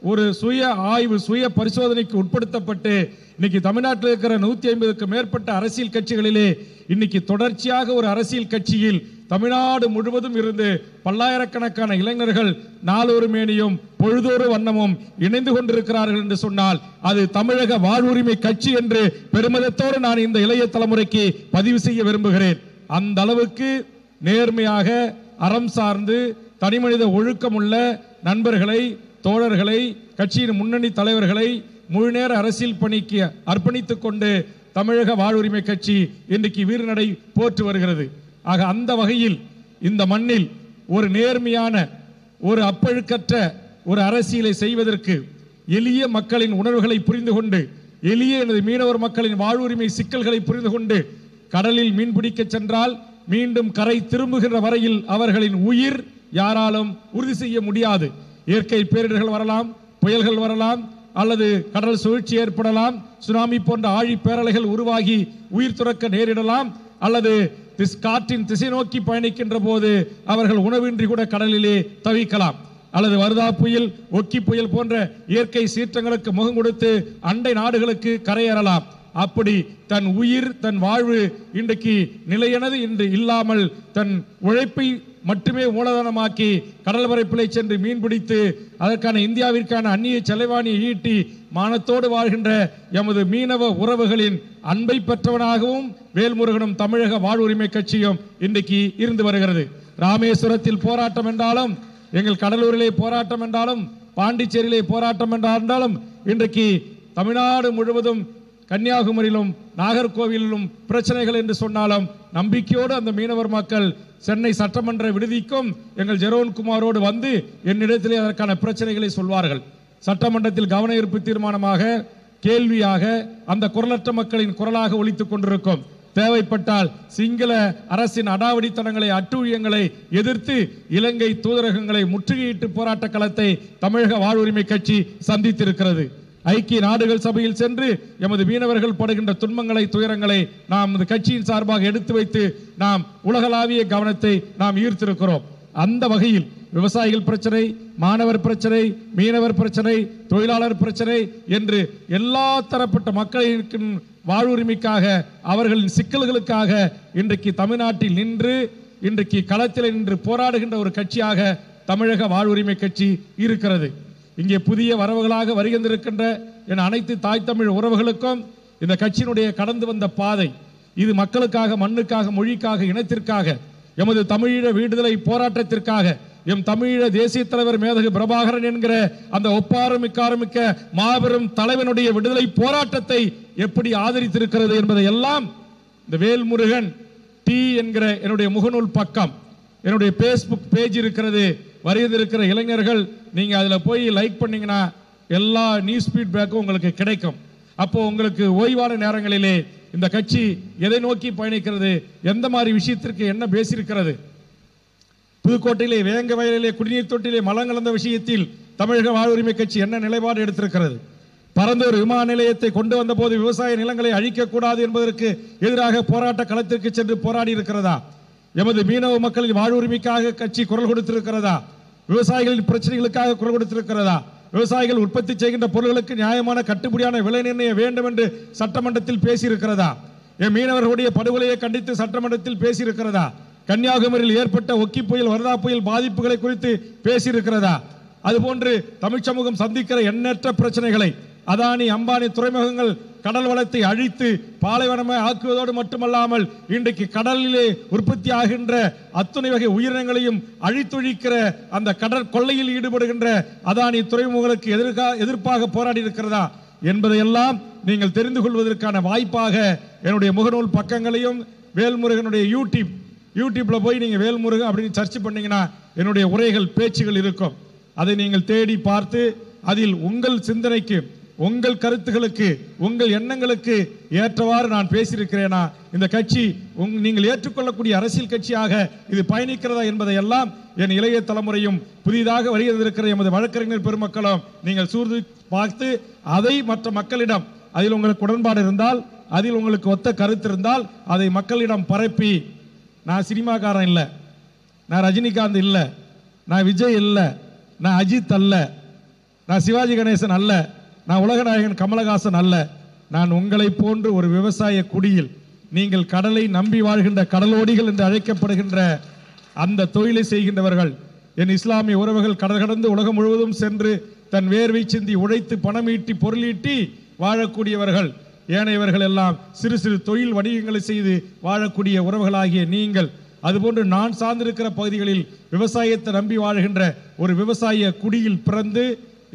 ஒரு சுய ஆய்வு, சுய பரிசோதனைக்கு உட்படுத்தப்பட்டு இன்னைக்கு தமிழ்நாட்டில் இருக்கிற 150க்கு மேற்பட்ட அரசியல் கட்சிகளிலே இன்னைக்கு தொடர்ச்சியாக ஒரு அரசியல் கட்சியில் தமிழ்நாடு முழுவதும் இருந்து பல்லாயிரக்கணக்கான இளைஞர்கள் நாளொரு மேனியும் பொழுதொரு வண்ணமும் இணைந்து கொண்டிருக்கிறார்கள் என்று சொன்னால் அது தமிழக வாழ்வுரிமை கட்சி என்று பெருமிதத்தோடு நான் இந்த இளைய தலைமுறைக்கு பதிவு செய்ய விரும்புகிறேன். அந்த அளவுக்கு நேர்மையாக, அறம் சார்ந்து, தனிமனித ஒழுக்கமுள்ள நண்பர்களை, தோழர்களை, கட்சியின் முன்னணி தலைவர்களை முழுநேர அரசியல் பணிக்கு அர்ப்பணித்துக் கொண்டு தமிழக வாழ்வுரிமை கட்சி இன்றைக்கு வீறுநடை போற்று வருகிறது. ஆக அந்த வகையில் இந்த மண்ணில் ஒரு நேர்மையான, ஒரு அப்பழுக்கற்ற ஒரு அரசியலை செய்வதற்கு எளிய மக்களின் உணர்வுகளை புரிந்து கொண்டு, எளிய எனது மீனவர் மக்களின் வாழ்வுரிமை சிக்கல்களை புரிந்து கொண்டு, கடலில் மீன்பிடிக்க சென்றால் மீண்டும் கரை திரும்புகின்ற வரையில் அவர்களின் உயிர் யாராலும் உறுதி செய்ய முடியாது. இயற்கை பேரிடர்கள் வரலாம், புயல்கள் வரலாம், அல்லது கடல் சுழற்சி ஏற்படலாம், சுனாமி போன்ற ஆழி பேரலைகள் உருவாகி உயிர் துறக்க நேரிடலாம், அல்லது காற்றின் திசை நோக்கி பயணிக்கின்ற போது அவர்கள் உணவின்றி கூட கடலிலே தவிக்கலாம், அல்லது வருதா புயல், ஒக்கி புயல் போன்ற இயற்கை சீற்றங்களுக்கு முகம் கொடுத்து அண்டை நாடுகளுக்கு கரையேறலாம். அப்படி தன் உயிர், தன் வாழ்வு இன்றைக்கு நிலையானது என்று இல்லாமல் தன் உழைப்பை மட்டுமே மூலதனமாக்கி கடல் பரப்பிலே சென்று மீன் பிடித்து அதற்கான இந்தியாவிற்கான அந்நிய செலவாணியை ஈட்டி மானத்தோடு வாழ்கின்ற எமது மீனவ உறவுகளின் அன்பை பெற்றவனாகவும் வேல்முருகனும் தமிழக வாழ்வுரிமை கட்சியும் இன்றைக்கு இருந்து வருகிறது. ராமேஸ்வரத்தில் போராட்டம் என்றாலும், எங்கள் கடலூரிலே போராட்டம் என்றாலும், பாண்டிச்சேரியிலே போராட்டம் என்றாலும், இன்றைக்கு தமிழ்நாடு முழுவதும் கன்னியாகுமரியிலும் நாகர்கோவிலும் பிரச்சனைகள் என்று சொன்னாலும் நம்பிக்கையோடு அந்த மீனவர் மக்கள் சென்னை சட்டமன்ற விடுதிக்கும் எங்கள் ஜெரோன்குமாரோடு வந்து என்னிடத்திலே அதற்கான பிரச்சனைகளை சொல்வார்கள். சட்டமன்றத்தில் கவன ஈர்ப்பு தீர்மானமாக, கேள்வியாக அந்த குரலற்ற மக்களின் குரலாக ஒலித்துக் கொண்டிருக்கும். தேவைப்பட்டால் சிங்கள அரசின் அடாவடித்தனங்களை, அட்டூழியங்களை எதிர்த்து இலங்கை தூதரகங்களை முற்றுகையிட்டு போராட்ட களத்தை தமிழக வாழ்வுரிமை கட்சி சந்தித்திருக்கிறது. ஐக்கிய நாடுகள் சபையில் சென்று எமது மீனவர்கள் படுகின்ற துன்பங்களை, துயரங்களை நாம் இந்த கட்சியின் சார்பாக எடுத்து வைத்து நாம் உலகளாவிய கவனத்தை நாம் ஈர்த்திருக்கிறோம். அந்த வகையில் விவசாயிகள் பிரச்சனை, மாணவர் பிரச்சனை, மீனவர் பிரச்சனை, தொழிலாளர் பிரச்சனை என்று எல்லா தரப்பட்ட மக்களின் வாழ்வுரிமைக்காக, அவர்களின் சிக்கல்களுக்காக இன்றைக்கு தமிழ்நாட்டில் நின்று, இன்றைக்கு களத்தில் நின்று போராடுகின்ற ஒரு கட்சியாக தமிழக வாழ்வுரிமை கட்சி இருக்கிறது. இங்கே புதிய வரவுகளாக வருகின்றிருக்கின்ற என் அனைத்து தாய் தமிழ் உறவுகளுக்கும் இந்த கட்சியினுடைய கடந்து வந்த பாதை இது மக்களுக்காக, மண்ணுக்காக, மொழிக்காக, இனத்திற்காக, எமது தமிழீழ விடுதலை போராட்டத்திற்காக எம் தமிழீழ தேசிய தலைவர் மேதகு பிரபாகரன் என்கிற அந்த ஒப்பாரமிக்க மாபெரும் தலைவனுடைய விடுதலை போராட்டத்தை எப்படி ஆதரித்திருக்கிறது என்பதை எல்லாம் இந்த வேல்முருகன் டி என்கிற என்னுடைய முகநூல் பக்கம், என்னுடைய பேஸ்புக் பேஜ் இருக்கிறது. வருகிற இளைஞர்கள் நீங்க அதுல போய் லைக் பண்ணீங்கன்னா எல்லா நியூஸ் ஃபீட்பேக்கும் உங்களுக்கு கிடைக்கும். அப்போ உங்களுக்கு ஓய்வான நேரங்களிலே இந்த கட்சி எதை நோக்கி பயணிக்கிறது, எந்த மாதிரி விஷயத்திற்கு என்ன பேசியிருக்கிறது, புதுக்கோட்டையிலே வேங்க வயலிலே குடிநீர் தொட்டிலே மலம் கலந்த விஷயத்தில் தமிழக வாழ்வுரிமை கட்சி என்ன நிலைப்பாடு எடுத்திருக்கிறது, பரந்தூர் விமான நிலையத்தை கொண்டு வந்த போது விவசாய நிலங்களை அழிக்கக்கூடாது என்பதற்கு எதிராக போராட்ட களத்திற்கு சென்று போராடி இருக்கிறதா, எமது மீனவ மக்களின் வாழ்வுரிமைக்காக கட்சி குரல் கொடுத்திருக்கிறதா, விவசாயிகளின் பிரச்சனைகளுக்காக குரல் கொடுத்திருக்கிறதா, விவசாயிகள் உற்பத்தி செய்கின்ற பொருட்களுக்கு நியாயமான கட்டுப்படியான விலை நிர்ணயம் வேண்டும் என்று சட்டமன்றத்தில் பேசியிருக்கிறதா, என் மீனவர்களுடைய படுகொலையை கண்டித்து சட்டமன்றத்தில் பேசியிருக்கிறதா, கன்னியாகுமரியில் ஏற்பட்ட ஒக்கி புயல் வரதா புயல் பாதிப்புகளை குறித்து பேசியிருக்கிறதா, அதுபோன்று தமிழ் சமூகம் சந்திக்கிற எண்ணற்ற பிரச்சனைகளை, அதானி அம்பானி துறைமுகங்கள் கடல் வளத்தை அழித்து பாலைவனமாக ஆக்குவதோடு மட்டுமல்லாமல் இன்றைக்கு கடலிலே உற்பத்தி ஆகின்ற அத்துணை வகை உயிரினங்களையும் அழித்தொழிக்கிற அந்த கடற் கொள்ளையில் ஈடுபடுகின்ற அதானி துறைமுகங்களுக்கு எதிர்ப்பாக போராடி இருக்கிறதா என்பதையெல்லாம் நீங்கள் தெரிந்து கொள்வதற்கான வாய்ப்பாக என்னுடைய முகநூல் பக்கங்களையும் வேல்முருகனுடைய யூடியூப்ல போய் நீங்க வேல்முருகன் அப்படின்னு சர்ச் பண்ணீங்கன்னா என்னுடைய உரைகள் பேச்சுகள் இருக்கும். அதை நீங்கள் தேடி பார்த்து அதில் உங்கள் சிந்தனைக்கு, உங்கள் கருத்துகளுக்கு, உங்கள் எண்ணங்களுக்கு ஏற்றவாறு நான் பேசியிருக்கிறேனா, இந்த கட்சி நீங்கள் ஏற்றுக்கொள்ளக்கூடிய அரசியல் கட்சியாக இது பயணிக்கிறதா என்பதை எல்லாம் என் இளைய தலைமுறையும் புதிதாக வருகிற எமது வழக்கறிஞர் பெருமக்களும் நீங்கள் சூழ்ந்து பார்த்து அதை மற்ற மக்களிடம், அதில் உங்களுக்கு உடன்பாடு இருந்தால், அதில் உங்களுக்கு ஒத்த கருத்து இருந்தால் அதை மக்களிடம் பரப்பி, நான் சினிமாக்காரன் இல்லை, நான் ரஜினிகாந்த் இல்லை, நான் விஜய் இல்லை, நான் அஜித் அல்ல, நான் சிவாஜி கணேசன் அல்ல, நான் உலகநாயகன் கமலஹாசன் அல்ல, நான் உங்களை போன்று ஒரு விவசாய குடியில் நீங்கள் கடலை நம்பி வாழ்கின்ற கடலோடிகள் என்று அழைக்கப்படுகின்ற அந்த தொழிலை செய்கின்றவர்கள், என் இஸ்லாமிய உறவுகள் கடல் கடந்து உலகம் முழுவதும் சென்று தன் வேர்வை சிந்தி உழைத்து பணமீட்டி பொருளீட்டி வாழக்கூடியவர்கள், ஏனையவர்கள் எல்லாம் சிறு சிறு தொழில் வணிகங்களை செய்து வாழக்கூடிய உறவுகளாகிய நீங்கள், அதுபோன்று நான் சார்ந்திருக்கிற பகுதிகளில் விவசாயத்தை நம்பி வாழ்கின்ற ஒரு விவசாய குடியில் பிறந்து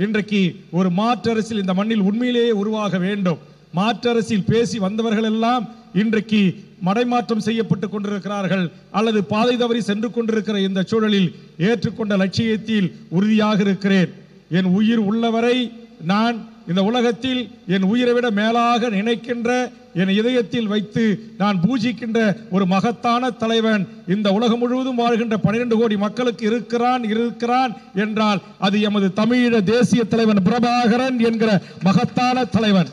இன்றைக்கு ஒரு மாற்று அரசியல் இந்த மண்ணில் உண்மையிலேயே உருவாக வேண்டும். மாற்று அரசியல் பேசி வந்தவர்கள் எல்லாம் இன்றைக்கு மடைமாற்றம் செய்யப்பட்டு கொண்டிருக்கிறார்கள் அல்லது பாதை தவறி சென்று கொண்டிருக்கிற இந்த சூழலில் ஏற்றுக்கொண்ட லட்சியத்தில் உறுதியாக இருக்கிறேன். என் உயிர் உள்ளவரை நான் இந்த உலகத்தில் என் உயிரை விட மேலாக நினைக்கின்ற, என் இதயத்தில் வைத்து நான் பூஜிக்கின்ற ஒரு மகத்தான தலைவன் இந்த உலகம் முழுவதும் வாழ்கின்ற 12 கோடி மக்களுக்கு இருக்கிறான் என்றால் அது எமது தமிழீழ தேசிய தலைவன் பிரபாகரன் என்கிற மகத்தான தலைவன்.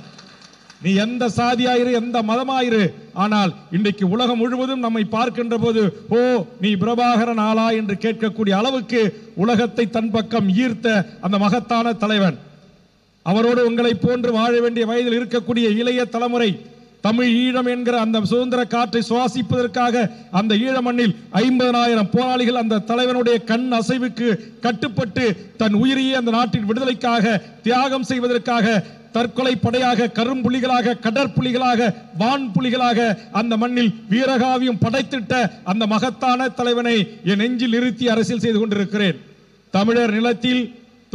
நீ எந்த சாதியாயிரு, எந்த மதமாயிரு, ஆனால் இன்றைக்கு உலகம் முழுவதும் நம்மை பார்க்கின்ற போது, ஓ நீ பிரபாகரன் ஆளா என்று கேட்கக்கூடிய அளவுக்கு உலகத்தை தன் பக்கம் ஈர்த்த அந்த மகத்தான தலைவன். அவரோடு உங்களை போன்று வாழ வேண்டிய வயதில் இருக்கக்கூடிய இளைய தலைமுறை தமிழ் ஈழம் என்கிற அந்த சுதந்திர காற்றை சுவாசிப்பதற்காக அந்த ஈழ மண்ணில் 50,000 போராளிகள் அந்த தலைவனுடைய கண் அசைவுக்கு கட்டுப்பட்டு தன் உயிரையே அந்த நாட்டின் விடுதலைக்காக தியாகம் செய்வதற்காக தற்கொலை படையாக, கரும்புலிகளாக, கடற்புலிகளாக, வான்புலிகளாக அந்த மண்ணில் வீரகாவியம் படைத்திட்ட அந்த மகத்தான தலைவனை என் நெஞ்சில் நிறுத்தி அரசியல் செய்து கொண்டிருக்கிறேன். தமிழர் நிலத்தில்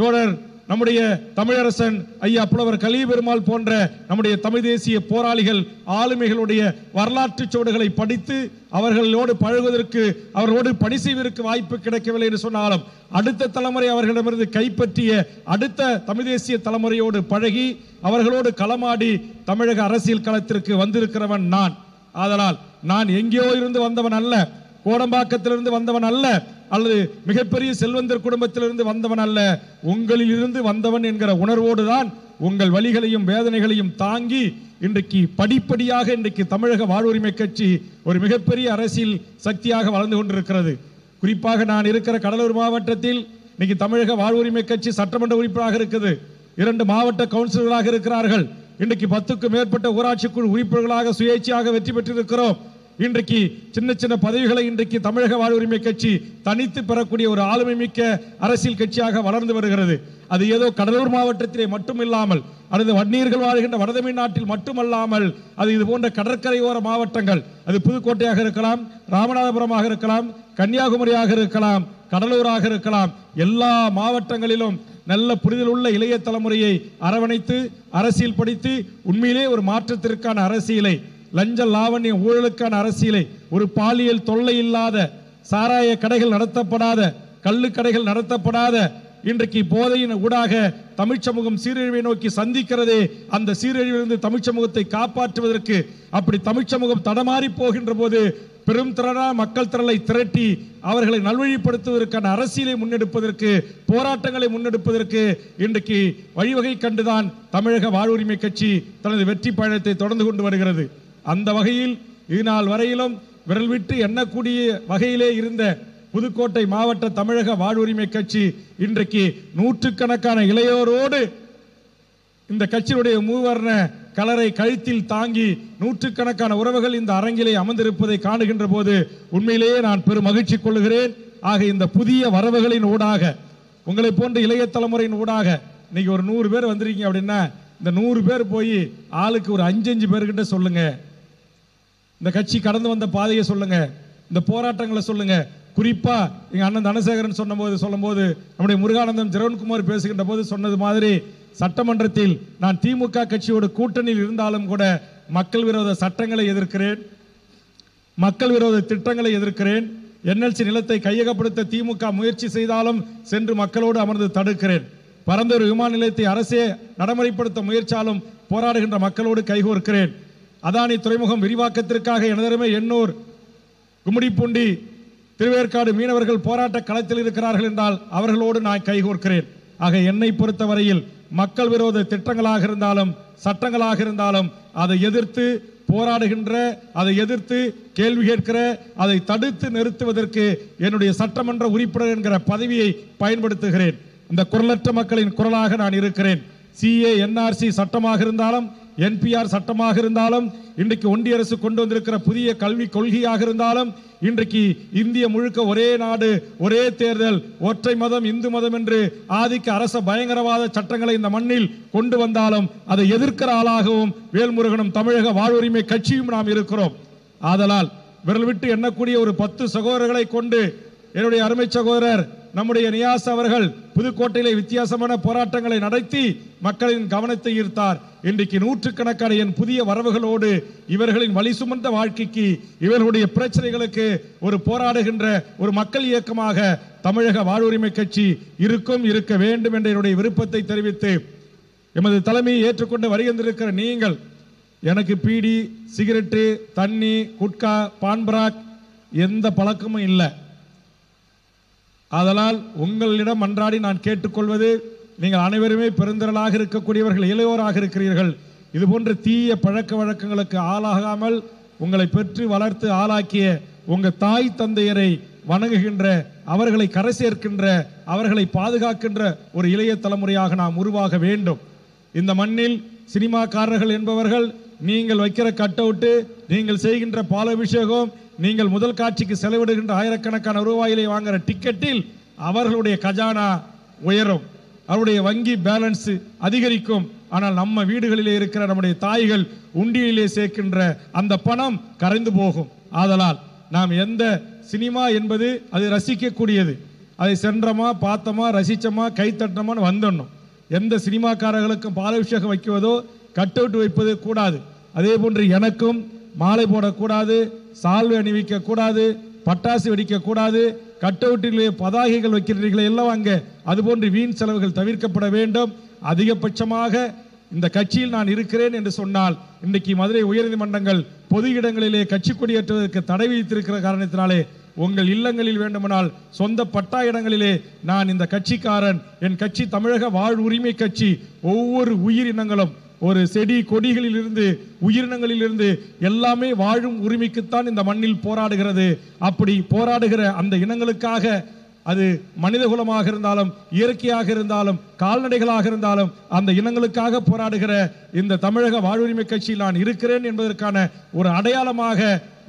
தோழர் நம்முடைய தமிழரசன் ஐயா புலவர் கலிபெருமாள் போன்ற நம்முடைய தமிழ் தேசிய போராளிகள், ஆளுமைகளுடைய வரலாற்று சுவடுகளை படித்து அவர்களோடு பழகுவதற்கு, அவர்களோடு பணி செய்வதற்கு வாய்ப்பு கிடைக்கவில்லை என்று சொன்னாலும் அடுத்த தலைமுறை அவர்களிடமிருந்து கைப்பற்றிய அடுத்த தமிழ் தேசிய தலைமுறையோடு பழகி அவர்களோடு களமாடி தமிழக அரசியல் களத்திற்கு வந்திருக்கிறவன் நான். ஆதலால் நான் எங்கேயோ இருந்து வந்தவன் அல்ல, கோடம்பாக்கத்திலிருந்து வந்தவன் அல்ல, அல்லது மிகப்பெரிய செல்வந்தர் குடும்பத்திலிருந்து வந்தவன் அல்ல, உங்களில் இருந்து வந்தவன் என்கிற உணர்வோடுதான் உங்கள் வலிகளையும் வேதனைகளையும் தாங்கி இன்றைக்கு படிப்படியாக இன்றைக்கு தமிழக வாழ்வுரிமை கட்சி ஒரு மிகப்பெரிய அரசியல் சக்தியாக வளர்ந்து கொண்டிருக்கிறது. குறிப்பாக நான் இருக்கிற கடலூர் மாவட்டத்தில் இன்னைக்கு தமிழக வாழ்வுரிமை கட்சி சட்டமன்ற உறுப்பினராக இருக்குது, 2 மாவட்ட கவுன்சிலர்களாக இருக்கிறார்கள், இன்றைக்கு 10க்கும் மேற்பட்ட ஊராட்சி குழு உறுப்பினர்களாக சுயேட்சையாக வெற்றி பெற்றிருக்கிறோம். இன்றைக்கு சின்ன சின்ன பதவிகளை இன்றைக்கு தமிழக வாழ்வுரிமை கட்சி தனித்து பெறக்கூடிய ஒரு ஆளுமை மிக்க அரசியல் கட்சியாக வளர்ந்து வருகிறது. அது ஏதோ கடலூர் மாவட்டத்திலே மட்டுமில்லாமல், அல்லது வன்னியர்கள் வாழ்கின்ற வடதமிழ்நாட்டில் மட்டுமல்லாமல், அது இது போன்ற கடற்கரையோர மாவட்டங்கள், அது புதுக்கோட்டையாக இருக்கலாம், ராமநாதபுரமாக இருக்கலாம், கன்னியாகுமரியாக இருக்கலாம், கடலூராக இருக்கலாம், எல்லா மாவட்டங்களிலும் நல்ல புரிதல் உள்ள இளைய தலைமுறையை அரவணைத்து அரசியல் படித்து உண்மையிலே ஒரு மாற்றத்திற்கான அரசியலை, லஞ்ச லாவண்ய ஊழலுக்கான அரசியலை, ஒரு பாலியல் தொல்லை இல்லாத, சாராய கடைகள் நடத்தப்படாத, கள்ளு கடைகள் நடத்தப்படாத, இன்றைக்கு போதையின் ஊடாக தமிழ் சமூகம் சீரழிவை நோக்கி சந்திக்கிறதே, அந்த சீரழிவிலிருந்து தமிழ் சமூகத்தை காப்பாற்றுவதற்கு, அப்படி தமிழ் சமூகம் தடமாறி போகின்ற போது பெரும் திரளான மக்கள் திரளை திரட்டி அவர்களை நல்வழிப்படுத்துவதற்கான அரசியலை முன்னெடுப்பதற்கு, போராட்டங்களை முன்னெடுப்பதற்கு இன்றைக்கு வழிவகை கண்டுதான் தமிழக வாழ்வுரிமை கட்சி தனது வெற்றி பயணத்தை தொடர்ந்து கொண்டு வருகிறது. அந்த வகையில் இதுநாள் வரையிலும் விரல் விட்டு எண்ணக்கூடிய வகையிலே இருந்த புதுக்கோட்டை மாவட்ட தமிழக வாழ்வுரிமை கட்சி இன்றைக்கு நூற்றுக்கணக்கான இளையோரோடு இந்த கட்சியுடைய மூவர்ண கலரை கழுத்தில் தாங்கி நூற்றுக்கணக்கான உறவுகள் இந்த அரங்கிலே அமர்ந்திருப்பதை காணுகின்ற போது உண்மையிலேயே நான் பெரும் மகிழ்ச்சி கொள்கிறேன். ஆக இந்த புதிய வரவுகளின் ஊடாக, உங்களை போன்ற இளைய தலைமுறையின் ஊடாக இன்னைக்கு ஒரு 100 பேர் வந்திருக்கீங்க அப்படின்னா, இந்த 100 பேர் போய் ஆளுக்கு ஒரு 5 பேர்கிட்ட சொல்லுங்க, இந்த கட்சி கடந்து வந்த பாதையை சொல்லுங்க, இந்த போராட்டங்களை சொல்லுங்க. குறிப்பா எங்க அண்ணன் தனசேகரன் சொல்லும்போது நம்முடைய முருகானந்தம் ஜெரவன்குமார் பேசுகின்ற போது சொன்னது மாதிரி, சட்டமன்றத்தில் நான் திமுக கட்சியோட கூட்டணியில் இருந்தாலும் கூட மக்கள் விரோத சட்டங்களை எதிர்க்கிறேன், மக்கள் விரோத திட்டங்களை எதிர்க்கிறேன். NLC நிலத்தை கையகப்படுத்த திமுக முயற்சி செய்தாலும் சென்று மக்களோடு அமர்ந்து தடுக்கிறேன். பரந்தூர் விமான நிலையத்தை அரசே நடைமுறைப்படுத்த முயற்சியாலும் போராடுகின்ற மக்களோடு கைகோர்க்கிறேன். அதானி துறைமுகம் விரிவாக்கத்திற்காக எனதருமை எண்ணூர், கும்மிடிப்பூண்டி, திருவேற்காடு மீனவர்கள் போராட்ட களத்தில் இருக்கிறார்கள் என்றால் அவர்களோடு நான் கைகோர்க்கிறேன். ஆக என்னை பொறுத்தவரையில் மக்கள் விரோத திட்டங்களாக இருந்தாலும் சட்டங்களாக இருந்தாலும் அதை எதிர்த்து போராடுகின்ற, அதை எதிர்த்து கேள்வி கேட்கிற, அதை தடுத்து நிறுத்துவதற்கு என்னுடைய சட்டமன்ற உறுப்பினர் என்கிற பதவியை பயன்படுத்துகிறேன். இந்த குரலற்ற மக்களின் குரலாக நான் இருக்கிறேன். CA NRC சட்டமாக இருந்தாலும், NPR சட்டமாக இருந்தாலும், இன்றைக்கு ஒன்றிய அரசு கொண்டு வந்திருக்கிற புதிய கல்வி கொள்கையாக இருந்தாலும், இன்றைக்கு இந்திய முழுக்க ஒரே நாடு ஒரே தேர்தல், ஒற்றை மதம் இந்து மதம் என்று ஆதிக்க அரச பயங்கரவாத சட்டங்களை இந்த மண்ணில் கொண்டு வந்தாலும் அதை எதிர்க்கிற ஆளாகவும் வேல்முருகனும் தமிழக வாழ்வுரிமை கட்சியும் நாம் இருக்கிறோம். ஆதலால் விரல் விட்டு எண்ணக்கூடிய ஒரு 10 சகோதரர்களை கொண்டு என்னுடைய அருமை சகோதரர் நம்முடைய நியாஸ் அவர்கள் புதுக்கோட்டையிலே வித்தியாசமான போராட்டங்களை நடத்தி மக்களின் கவனத்தை ஈர்த்தார். இன்றைக்கு நூற்றுக்கணக்கான என் புதிய வரவுகளோடு இவர்களின் வலி சுமந்த வாழ்க்கைக்கு, இவர்களுடைய பிரச்சனைகளுக்கு ஒரு போராடுகின்ற ஒரு மக்கள் இயக்கமாக தமிழக வாழ்வுரிமை கட்சி இருக்க வேண்டும் என்ற என்னுடைய விருப்பத்தை தெரிவித்து, எமது தலைமையை ஏற்றுக்கொண்டு வருகின்றிருக்கிற நீங்கள், எனக்கு பீடி, சிகரெட்டு, தண்ணி, குட்கா, பான்பராக் எந்த பழக்கமும் இல்லை. அதனால் உங்களிடம் மன்றாடி நான் கேட்டுக்கொள்வது, நீங்கள் அனைவருமே பெருந்திரளாக இருக்கக்கூடியவர்கள், இளையோராக இருக்கிறீர்கள். இதுபோன்ற தீய பழக்க வழக்கங்களுக்கு ஆளாகாமல் உங்களை பெற்று வளர்த்து ஆளாக்கிய உங்கள் தாய் தந்தையரை வணங்குகின்ற, அவர்களை கரை சேர்க்கின்ற, அவர்களை பாதுகாக்கின்ற ஒரு இளைய தலைமுறையாக நாம் உருவாக வேண்டும். இந்த மண்ணில் சினிமாக்காரர்கள் என்பவர்கள் நீங்கள் வைக்கிற கட் அவுட்டு, நீங்கள் செய்கின்ற பாலாபிஷேகம், நீங்கள் முதல் காட்சிக்கு செலவிடுகின்ற ஆயிரக்கணக்கான ரூபாயிலே வாங்குகிற டிக்கெட்டில் அவர்களுடைய கஜானா உயரும், அவருடைய வங்கி பேலன்ஸ் அதிகரிக்கும். ஆனால் நம்ம வீடுகளிலே இருக்கிற நம்முடைய தாய்கள் உண்டியிலே சேர்க்கின்ற அந்த பணம் கரைந்து போகும். ஆதலால் நாம் எந்த சினிமா என்பது அது ரசிக்கக்கூடியது, அதை சென்றோமா, பார்த்தோமா, ரசிச்சோமா, கை தட்டினோமான்னு வந்துடணும். எந்த சினிமாக்காரர்களுக்கும் பாலாபிஷேகம் வைக்குவதோ கட் அவுட் வைப்பது கூடாது. அதே போன்று எனக்கும் மாலை போடக்கூடாது, சால்வை அணிவிக்க கூடாது, பட்டாசு வெடிக்க கூடாது, கட் அவுட்டிலே பதாகைகள் வைக்கிறீர்களே எல்லாம் அங்கே அதுபோன்று வீண் செலவுகள் தவிர்க்கப்பட வேண்டும். அதிகபட்சமாக இந்த கட்சியில் நான் இருக்கிறேன் என்று சொன்னால், இன்றைக்கு மதுரை உயர்நீதிமன்றங்கள் பொது இடங்களிலே கட்சி கொடியேற்றுவதற்கு தடை விதித்திருக்கிற காரணத்தினாலே உங்கள் இல்லங்களில் வேண்டுமானால் சொந்த பட்டா இடங்களிலே நான் இந்த கட்சிக்காரன், என் கட்சி தமிழக வாழ்வுரிமை கட்சி, ஒவ்வொரு உயிரினங்களும் ஒரு செடி கொடிகளில் இருந்து உயிரினங்களில் இருந்து எல்லாமே வாழும் உரிமைக்குத்தான் இந்த மண்ணில் போராடுகிறது. அப்படி போராடுகிற அந்த இனங்களுக்காக, அது மனித குலமாக இருந்தாலும் இயற்கையாக இருந்தாலும் கால்நடைகளாக இருந்தாலும் அந்த இனங்களுக்காக போராடுகிற இந்த தமிழக வாழ்வுரிமை கட்சியில் நான் இருக்கிறேன் என்பதற்கான ஒரு அடையாளமாக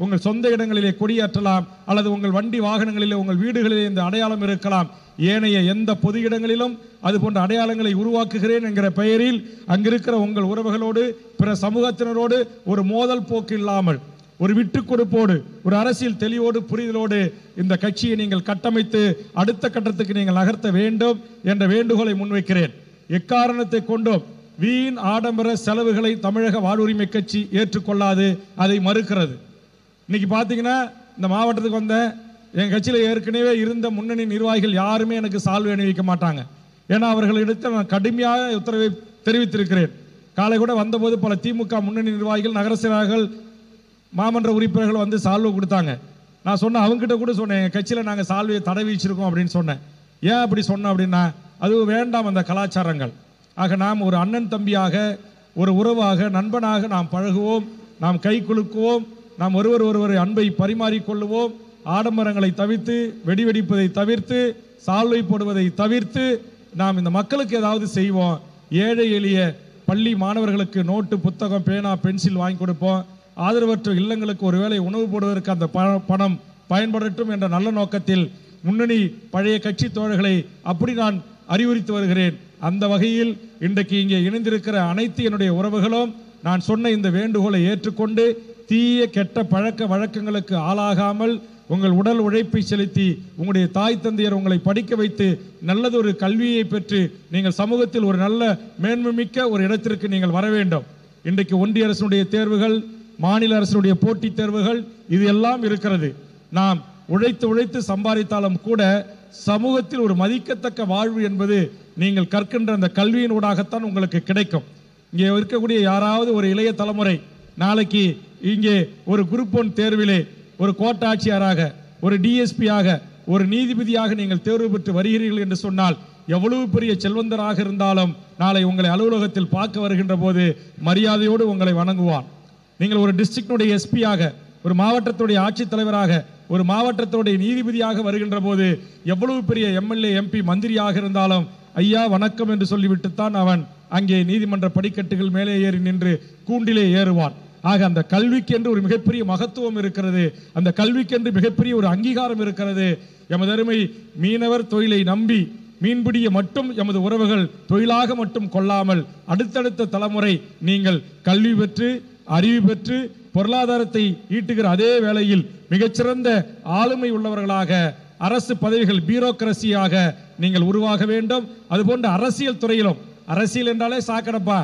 உங்கள் சொந்த இடங்களிலே கொடியேற்றலாம், அல்லது உங்கள் வண்டி வாகனங்களிலே உங்கள் வீடுகளிலே இந்த அடையாளம் இருக்கலாம். ஏனைய எந்த பொது இடங்களிலும் அது போன்ற அடையாளங்களை உருவாக்குகிறேன் என்கிற பெயரில் அங்கிருக்கிற உங்கள் உறவுகளோடு பிற சமூகத்தினரோடு ஒரு மோதல் போக்கு இல்லாமல், ஒரு விட்டு கொடுப்போடு, ஒரு அரசியல் தெளிவோடு புரிதலோடு இந்த கட்சியை நீங்கள் கட்டமைத்து அடுத்த கட்டத்துக்கு நீங்கள் நகர்த்த வேண்டும் என்ற வேண்டுகோளை முன்வைக்கிறேன். எக்காரணத்தை கொண்டும் வீண் ஆடம்பர செலவுகளை தமிழக வாழ்வுரிமை கட்சி ஏற்றுக்கொள்ளாது, அதை மறுக்கிறது. இன்னைக்கு பார்த்தீங்கன்னா இந்த மாவட்டத்துக்கு வந்த என் கட்சியில் ஏற்கனவே இருந்த முன்னணி நிர்வாகிகள் யாருமே எனக்கு சால்வை அணிவிக்க மாட்டாங்க. ஏன்னா அவர்களிடத்தில் நான் கடுமையாக உத்தரவை தெரிவித்திருக்கிறேன். காலை கூட வந்தபோது பல திமுக முன்னணி நிர்வாகிகள், நகர செயலாளர்கள், மாமன்ற உறுப்பினர்கள் வந்து சால்வை கொடுத்தாங்க. நான் சொன்னேன், அவங்ககிட்ட கூட சொன்னேன், எங்கள் கட்சியில் நாங்கள் சால்வையை தடவி வச்சிருக்கோம் அப்படின்னு சொன்னேன். ஏன் அப்படி சொன்னோம் அப்படின்னா, அது வேண்டாம் அந்த கலாச்சாரங்கள். ஆக நாம் ஒரு அண்ணன் தம்பியாக, ஒரு உறவாக, நண்பனாக நாம் பழகுவோம், நாம் கை குலுக்குவோம், நாம் ஒருவரை அன்பை பரிமாறிக்கொள்ளுவோம். ஆடம்பரங்களை தவிர்த்து, வெடிவெடிப்பதை தவிர்த்து, சால்வை போடுவதை தவிர்த்து நாம் இந்த மக்களுக்கு ஏதாவது செய்வோம். ஏழை எளிய பள்ளி மாணவர்களுக்கு நோட்டு, புத்தகம், பேனா, பென்சில் வாங்கி கொடுப்போம். ஆதரவற்ற இல்லங்களுக்கு ஒருவேளை உணவு போடுவதற்கு அந்த பணம் பயன்படட்டும் என்ற நல்ல நோக்கத்தில் முன்னணி பழைய கட்சி தோழர்களை அப்படி நான் அறிவுறுத்தி வருகிறேன். அந்த வகையில் இன்றைக்கு இங்கே இணைந்திருக்கிற அனைத்து என்னுடைய உறவுகளும் நான் சொன்ன இந்த வேண்டுகோளை ஏற்றுக்கொண்டு தீய கெட்ட பழக்க வழக்கங்களுக்கு ஆளாகாமல் உங்கள் உடல் உழைப்பை செலுத்தி உங்களுடைய தாய் தந்தையர் உங்களை படிக்க வைத்து நல்லதொரு கல்வியை பெற்று நீங்கள் சமூகத்தில் ஒரு நல்ல மேன்மைமிக்க ஒரு இடத்திற்கு நீங்கள் வர வேண்டும். இன்றைக்கு ஒன்றிய அரசுடைய தேர்வுகள், மாநில அரசுடைய போட்டித் தேர்வுகள், இது எல்லாம் இருக்கிறது. நாம் உழைத்து சம்பாதித்தாலும் கூட சமூகத்தில் ஒரு மதிக்கத்தக்க வாழ்வு என்பது நீங்கள் கற்கின்ற அந்த கல்வியின் ஊடாகத்தான் உங்களுக்கு கிடைக்கும். இங்கே இருக்கக்கூடிய யாராவது ஒரு இளைய தலைமுறை நாளைக்கு இங்கே ஒரு குரூப் 1 தேர்விலே ஒரு கோட்டாட்சியராக, ஒரு டிஎஸ்பியாக, ஒரு நீதிபதியாக நீங்கள் தேர்வு பெற்று வருகிறீர்கள் என்று சொன்னால் எவ்வளவு பெரிய செல்வந்தராக இருந்தாலும் நாளை உங்களை அலுவலகத்தில் பார்க்க வருகின்ற போது மரியாதையோடு உங்களை வணங்குவான். நீங்கள் ஒரு டிஸ்ட்ரிக்டுடைய எஸ்பியாக, ஒரு மாவட்டத்துடைய ஆட்சித்தலைவராக, ஒரு மாவட்டத்துடைய நீதிபதியாக வருகின்ற போது எவ்வளவு பெரிய எம்எல்ஏ, எம்பி, மந்திரியாக இருந்தாலும் ஐயா வணக்கம் என்று சொல்லிவிட்டுத்தான் அவன் அங்கே நீதிமன்ற படிக்கட்டுகள் மேலே ஏறி நின்று கூண்டிலே ஏறுவான். ஆக அந்த கல்விக்கு என்று ஒரு மிகப்பெரிய மகத்துவம் இருக்கிறது. அந்த கல்விக்கென்று மிகப்பெரிய ஒரு அங்கீகாரம் இருக்கிறது. எமது அருமை மீனவர் தொழிலை நம்பி மீன்பிடிய மட்டும் எமது உறவுகள் தொழிலாக மட்டும் கொள்ளாமல் அடுத்தடுத்த தலைமுறை நீங்கள் கல்வி பெற்று, அறிவு பெற்று, பொருளாதாரத்தை ஈட்டுகிற அதே வேளையில் மிகச்சிறந்த ஆளுமை உள்ளவர்களாக, அரசு பதவிகள், பியூரோக்ரசியாக நீங்கள் உருவாக வேண்டும். அதுபோன்ற அரசியல் துறையிலும், அரசியல் என்றாலே சாக்கடைப்பா,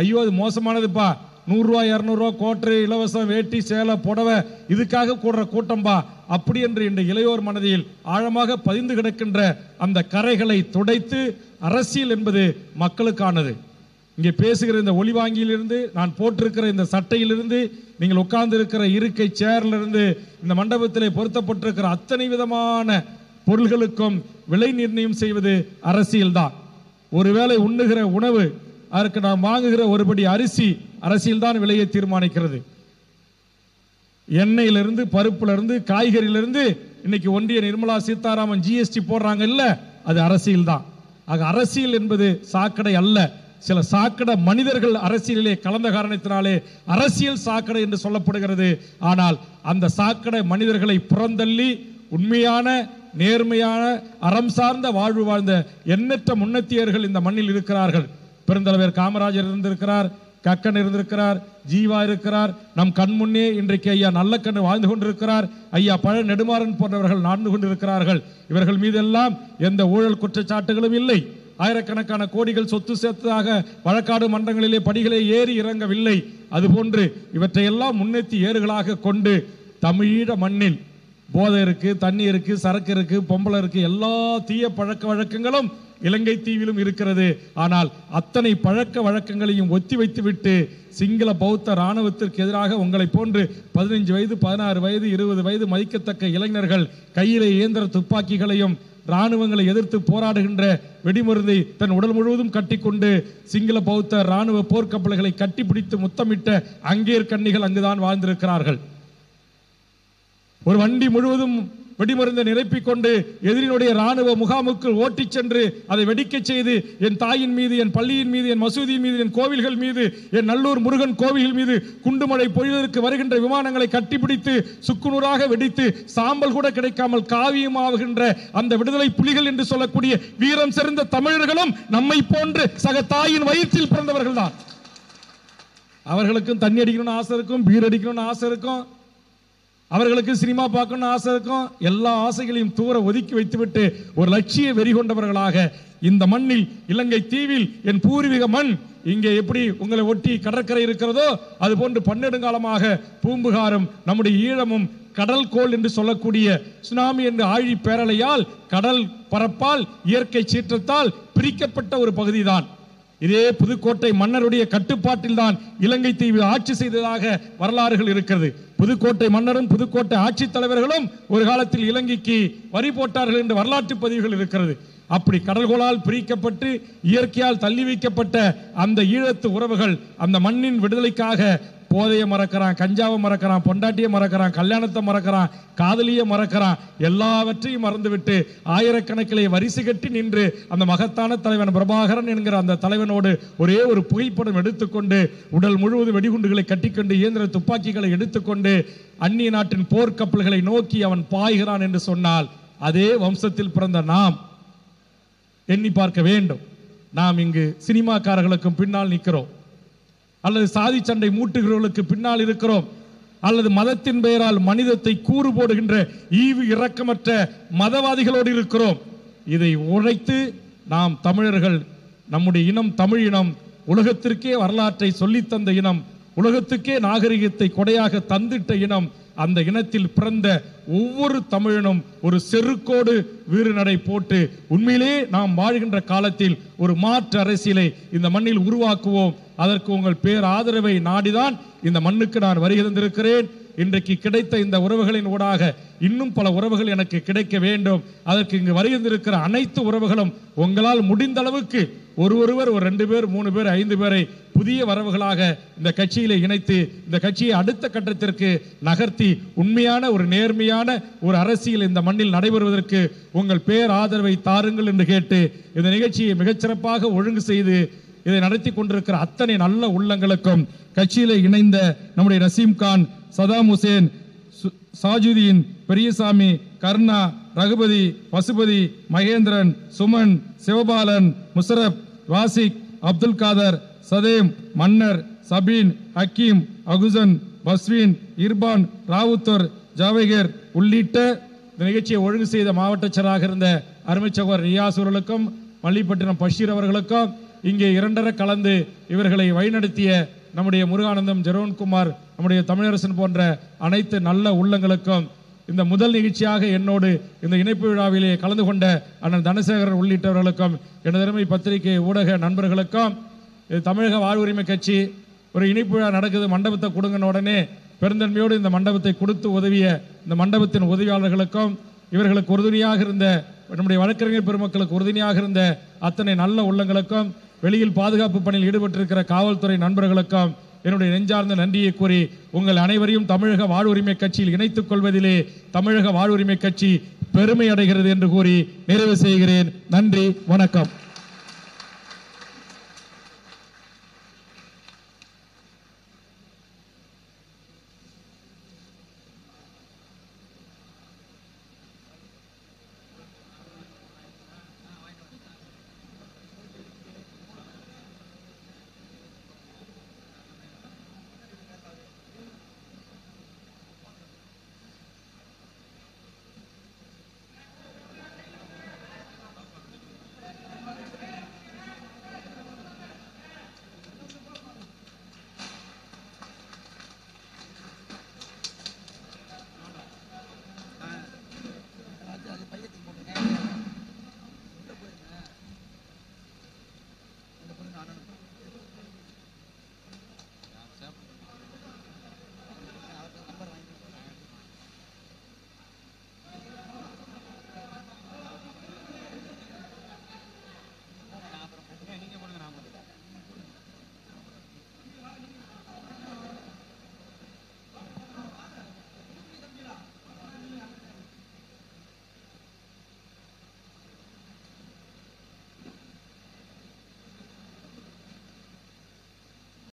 ஐயோ அது மோசமானதுப்பா, 100 ரூபா 200 ரூபா கோட்டரு, இலவசம் வேட்டி, சேலை, புடவை, இதுக்காக கூடுற கூட்டம்பா, அப்படி என்று இந்த இளையோர் மனதில் ஆழமாக பதிந்து கிடக்கின்ற அந்த கரைகளை துடைத்து அரசியல் என்பது மக்களுக்கானது. இங்கே பேசுகிற இந்த ஒளிவாங்கியிலிருந்து, நான் போட்டிருக்கிற இந்த சட்டையிலிருந்து, நீங்கள் உட்கார்ந்து இருக்கிற இருக்கை சேர்லிருந்து, இந்த மண்டபத்திலே பொருத்தப்பட்டிருக்கிற அத்தனை விதமான பொருள்களுக்கும் விலை நிர்ணயம் செய்வது அரசியல் தான். ஒருவேளை உண்ணுகிற உணவு, அதற்கு நாம் வாங்குகிற ஒருபடி அரிசி, அரசியல் தான் விலையை தீர்மானிக்கிறது. எண்ணெயிலிருந்து, பருப்பிலிருந்து, காய்கறியிலிருந்து இன்னைக்கு ஒன்றிய நிர்மலா சீதாராமன் ஜிஎஸ்டி போடுறாங்க இல்ல, அது அரசியல் தான். ஆக அரசியல் என்பது சாக்கடை அல்ல. சில சாக்கடை மனிதர்கள் அரசியலிலே கலந்த காரணத்தினாலே அரசியல் சாக்கடை என்று சொல்லப்படுகிறது. ஆனால் அந்த சாக்கடை மனிதர்களை புறந்தள்ளி உண்மையான, நேர்மையான, அறம் சார்ந்த வாழ்வு வாழ்ந்த எண்ணற்ற முன்னத்தியர்கள் இந்த மண்ணில் இருக்கிறார்கள். பெருந்தலைவர் காமராஜர் இருந்திருக்கிறார், கக்கன் இருந்திருக்கிறார், ஜீவா இருக்கிறார், நம் கண்முன்னே இன்றைக்கு ஐயா நல்லக்கண்ணு வாழ்ந்து கொண்டிருக்கிறார், ஐயா பழ நெடுமாறன் போன்றவர்கள் நடந்து கொண்டிருக்கிறார்கள். இவர்கள் மீதெல்லாம் எந்த ஊழல் குற்றச்சாட்டுகளும் இல்லை. ஆயிரக்கணக்கான கோடிகள் சொத்து சேர்த்ததாக வழக்காடு மன்றங்களிலே படிகளை ஏறி இறங்கவில்லை. அதுபோன்று இவற்றையெல்லாம் முன்னெத்தி ஏறுகளாக கொண்டு தமிழீழ மண்ணில் போதை இருக்கு, தண்ணி இருக்கு, சரக்கு இருக்கு, பொம்பளை இருக்கு, எல்லா தீய பழக்க வழக்கங்களும் இலங்கை தீவிலும் இருக்கிறது. ஆனால் அத்தனை பழக்க வழக்கங்களையும் ஒத்தி வைத்துவிட்டு சிங்கள பௌத்த இராணுவத்திற்கு எதிராக உங்களை போன்று 15 வயது, 16 வயது, 20 வயது மதிக்கத்தக்க இளைஞர்கள் கையிலே இயந்திர துப்பாக்கிகளையும் இராணுவங்களை எதிர்த்து போராடுகின்ற வெடிமருந்தை தன் உடல் முழுவதும் கட்டிக்கொண்டு சிங்கள பௌத்த இராணுவ போர்க்கப்பல்களை கட்டிப்பிடித்து முத்தமிட்ட அங்கேர் கன்னிகள் அங்குதான் வாழ்ந்திருக்கிறார்கள். ஒரு வண்டி முழுவதும் வெடிமருந்தை நிரப்பிக் கொண்டு எதிரினுடைய ராணுவ முகாமுக்கு ஓட்டிச் சென்று அதை வெடிக்கச் செய்து என் தாயின் மீது, என் பள்ளியின் மீது, என் மசூதியின் மீது, என் கோவில்கள் மீது, என் நல்லூர் முருகன் கோவில்கள் மீது குண்டுமழை பொழிவதற்கு வருகின்ற விமானங்களை கட்டிப்பிடித்து சுக்குநூறாக வெடித்து சாம்பல் கூட கிடைக்காமல் காவியமாகின்ற அந்த விடுதலை புலிகள் என்று சொல்லக்கூடிய வீரம் செறிந்த தமிழர்களும் நம்மை போன்று சக தாயின் வயிற்றில் பிறந்தவர்கள் தான். அவர்களுக்கும் தண்ணி அடிக்கணும்னு ஆசை இருக்கும், பீர் அடிக்கணும்னு ஆசை இருக்கும், அவர்களுக்கு சினிமா பார்க்கணும்னு ஆசை இருக்கும். எல்லா ஆசைகளையும் தூர ஒதுக்கி வைத்துவிட்டு ஒரு லட்சிய வெறி கொண்டவர்களாக இந்த மண்ணில், இலங்கை தீவில், என் பூர்வீக மண் இங்கே எப்படி உங்களை ஒட்டி கடற்கரை இருக்கிறதோ அது போன்று பன்னெடுங்காலமாக பூம்புகாரும் நம்முடைய ஈழமும் கடல் கோள் என்று சொல்லக்கூடிய சுனாமி என்ற ஆழி பேரலையால், கடல் பரப்பால், இயற்கை சீற்றத்தால் பிரிக்கப்பட்ட ஒரு பகுதிதான். இதே புதுக்கோட்டை மன்னருடைய கட்டுப்பாட்டில் தான் இலங்கை தீவு ஆட்சி செய்ததாக வரலாறுகள் இருக்கிறது. புதுக்கோட்டை மன்னரும் புதுக்கோட்டை ஆட்சி தலைவர்களும் ஒரு காலத்தில் இலங்கைக்கு வரி போட்டார்கள் என்று வரலாற்று பதிவுகள் இருக்கிறது. அப்படி கடல்கோளால் பிரிக்கப்பட்டு இயற்கையால் தள்ளி வைக்கப்பட்ட அந்த ஈழத்து உறவுகள் அந்த மண்ணின் விடுதலைக்காக போதையை மறக்கிறான், கஞ்சாவை மறக்கிறான், பொண்டாட்டியை மறக்கிறான், கல்யாணத்தை மறக்கிறான், காதலியை மறக்கிறான், எல்லாவற்றையும் மறந்துவிட்டு ஆயிரக்கணக்கிலே வரிசை கட்டி நின்று அந்த மகத்தான தலைவன் பிரபாகரன் என்கிற அந்த தலைவனோடு ஒரே ஒரு புகைப்படம் எடுத்துக்கொண்டு உடல் முழுவதும் வெடிகுண்டுகளை கட்டிக்கொண்டு இயந்திர துப்பாக்கிகளை எடுத்துக்கொண்டு அந்நிய நாட்டின் போர்க்கப்பல்களை நோக்கி அவன் பாய்கிறான் என்று சொன்னால் அதே வம்சத்தில் பிறந்த நாம் எண்ணி பார்க்க வேண்டும். நாம் இங்கு சினிமாக்காரர்களுக்கும் பின்னால் நிற்கிறோம், அல்லது சாதி சண்டை மூட்டுகிறவர்களுக்கு பின்னால் இருக்கிறோம், அல்லது மதத்தின் பெயரால் மனிதத்தை கூறு போடுகின்ற ஈவு இரக்கமற்ற மதவாதிகளோடு இருக்கிறோம். இதை உழைத்து நாம் தமிழர்கள், நம்முடைய இனம் தமிழ் இனம், உலகத்திற்கே வரலாற்றை சொல்லித்தந்த இனம், உலகத்துக்கே நாகரிகத்தை கொடையாக தந்திட்ட இனம், அந்த இனத்தில் பிறந்த ஒவ்வொரு தமிழனும் ஒரு செருக்கோடு வீறு நடை போட்டு உண்மையிலே நாம் வாழ்கின்ற காலத்தில் ஒரு மாற்று அரசியலை இந்த மண்ணில் உருவாக்குவோம். அதற்கு உங்கள் பேர் ஆதரவை நாடிதான் இந்த மண்ணுக்கு நான் வருகை தந்திருக்கிறேன். இன்றைக்கு கிடைத்த இந்த உறவுகளின் ஊடாக இன்னும் பல உறவுகள் எனக்கு கிடைக்க வேண்டும். அதற்கு இங்கு வருகின்றிருக்கிற அனைத்து உறவுகளும் உங்களால் முடிந்த அளவுக்கு ஒருவர் ஒரு 2 பேர் 3 பேர் 5 பேரை புதிய வரவுகளாக இந்த கட்சியிலே இணைத்து இந்த கட்சியை அடுத்த கட்டத்திற்கு நகர்த்தி உண்மையான ஒரு நேர்மையான ஒரு அரசியல் இந்த மண்ணில் நடைபெறுவதற்கு உங்கள் பேர் ஆதரவை தாருங்கள் என்று கேட்டு இந்த நிகழ்ச்சியை மிகச்சிறப்பாக ஒழுங்கு செய்து இதை நடத்தி கொண்டிருக்கிற அத்தனை நல்ல உள்ளங்களுக்கும், கட்சியிலே இணைந்த நம்முடைய நசீம் கான், சதாம் ஹுசேன், சாஜுதீன், பெரியசாமி, கர்ணா, ரகுபதி, பசுபதி, மகேந்திரன், சுமன், சிவபாலன், முஷரப், வாசிக், அப்துல் காதர், சதேம், மன்னர், சபீன், ஹக்கீம், அகுசன், பஸ்வீன், இர்பான், ராவுத்தர், ஜாவேகர் உள்ளிட்ட இந்த நிகழ்ச்சியை ஒழுங்கு செய்த மாவட்ட செயலாளராக இருந்த அருமை சகோதரர் ரியாஸ் அவர்களுக்கும், மல்லிப்பட்டினம் பஷீர் அவர்களுக்கும், இங்கே 2 கலந்து இவர்களை வழிநடத்திய நம்முடைய முருகானந்தம், ஜெரோன்குமார், நம்முடைய தமிழரசன் போன்ற அனைத்து நல்ல உள்ளங்களுக்கும், இந்த முதல் நிகழ்ச்சியாக என்னோடு இந்த இணைப்பு விழாவிலே கலந்து கொண்ட அண்ணன் தனசேகரன் உள்ளிட்டவர்களுக்கும், எனது அருமை பத்திரிகை ஊடக நண்பர்களுக்கும், தமிழக வாழ்வுரிமை கட்சி ஒரு இணைப்பு விழா நடக்குது, மண்டபத்தை கொடுங்கன உடனே பெருந்தன்மையோடு இந்த மண்டபத்தை கொடுத்து உதவிய இந்த மண்டபத்தின் உதவியாளர்களுக்கும், இவர்களுக்கு உறுதுணையாக இருந்த நம்முடைய வழக்கறிஞர் பெருமக்களுக்கு உறுதுணையாக இருந்த அத்தனை நல்ல உள்ளங்களுக்கும், வெளியில் பாதுகாப்பு பணியில் ஈடுபட்டிருக்கிற காவல்துறை நண்பர்களுக்கும் என்னுடைய நெஞ்சார்ந்த நன்றியை கூறி உங்கள் அனைவரையும் தமிழக வாழ்வுரிமை கட்சியில் இணைத்துக் கொள்வதிலே தமிழக வாழ்வுரிமை கட்சி பெருமை அடைகிறது என்று கூறி நிறைவு செய்கிறேன். நன்றி, வணக்கம்.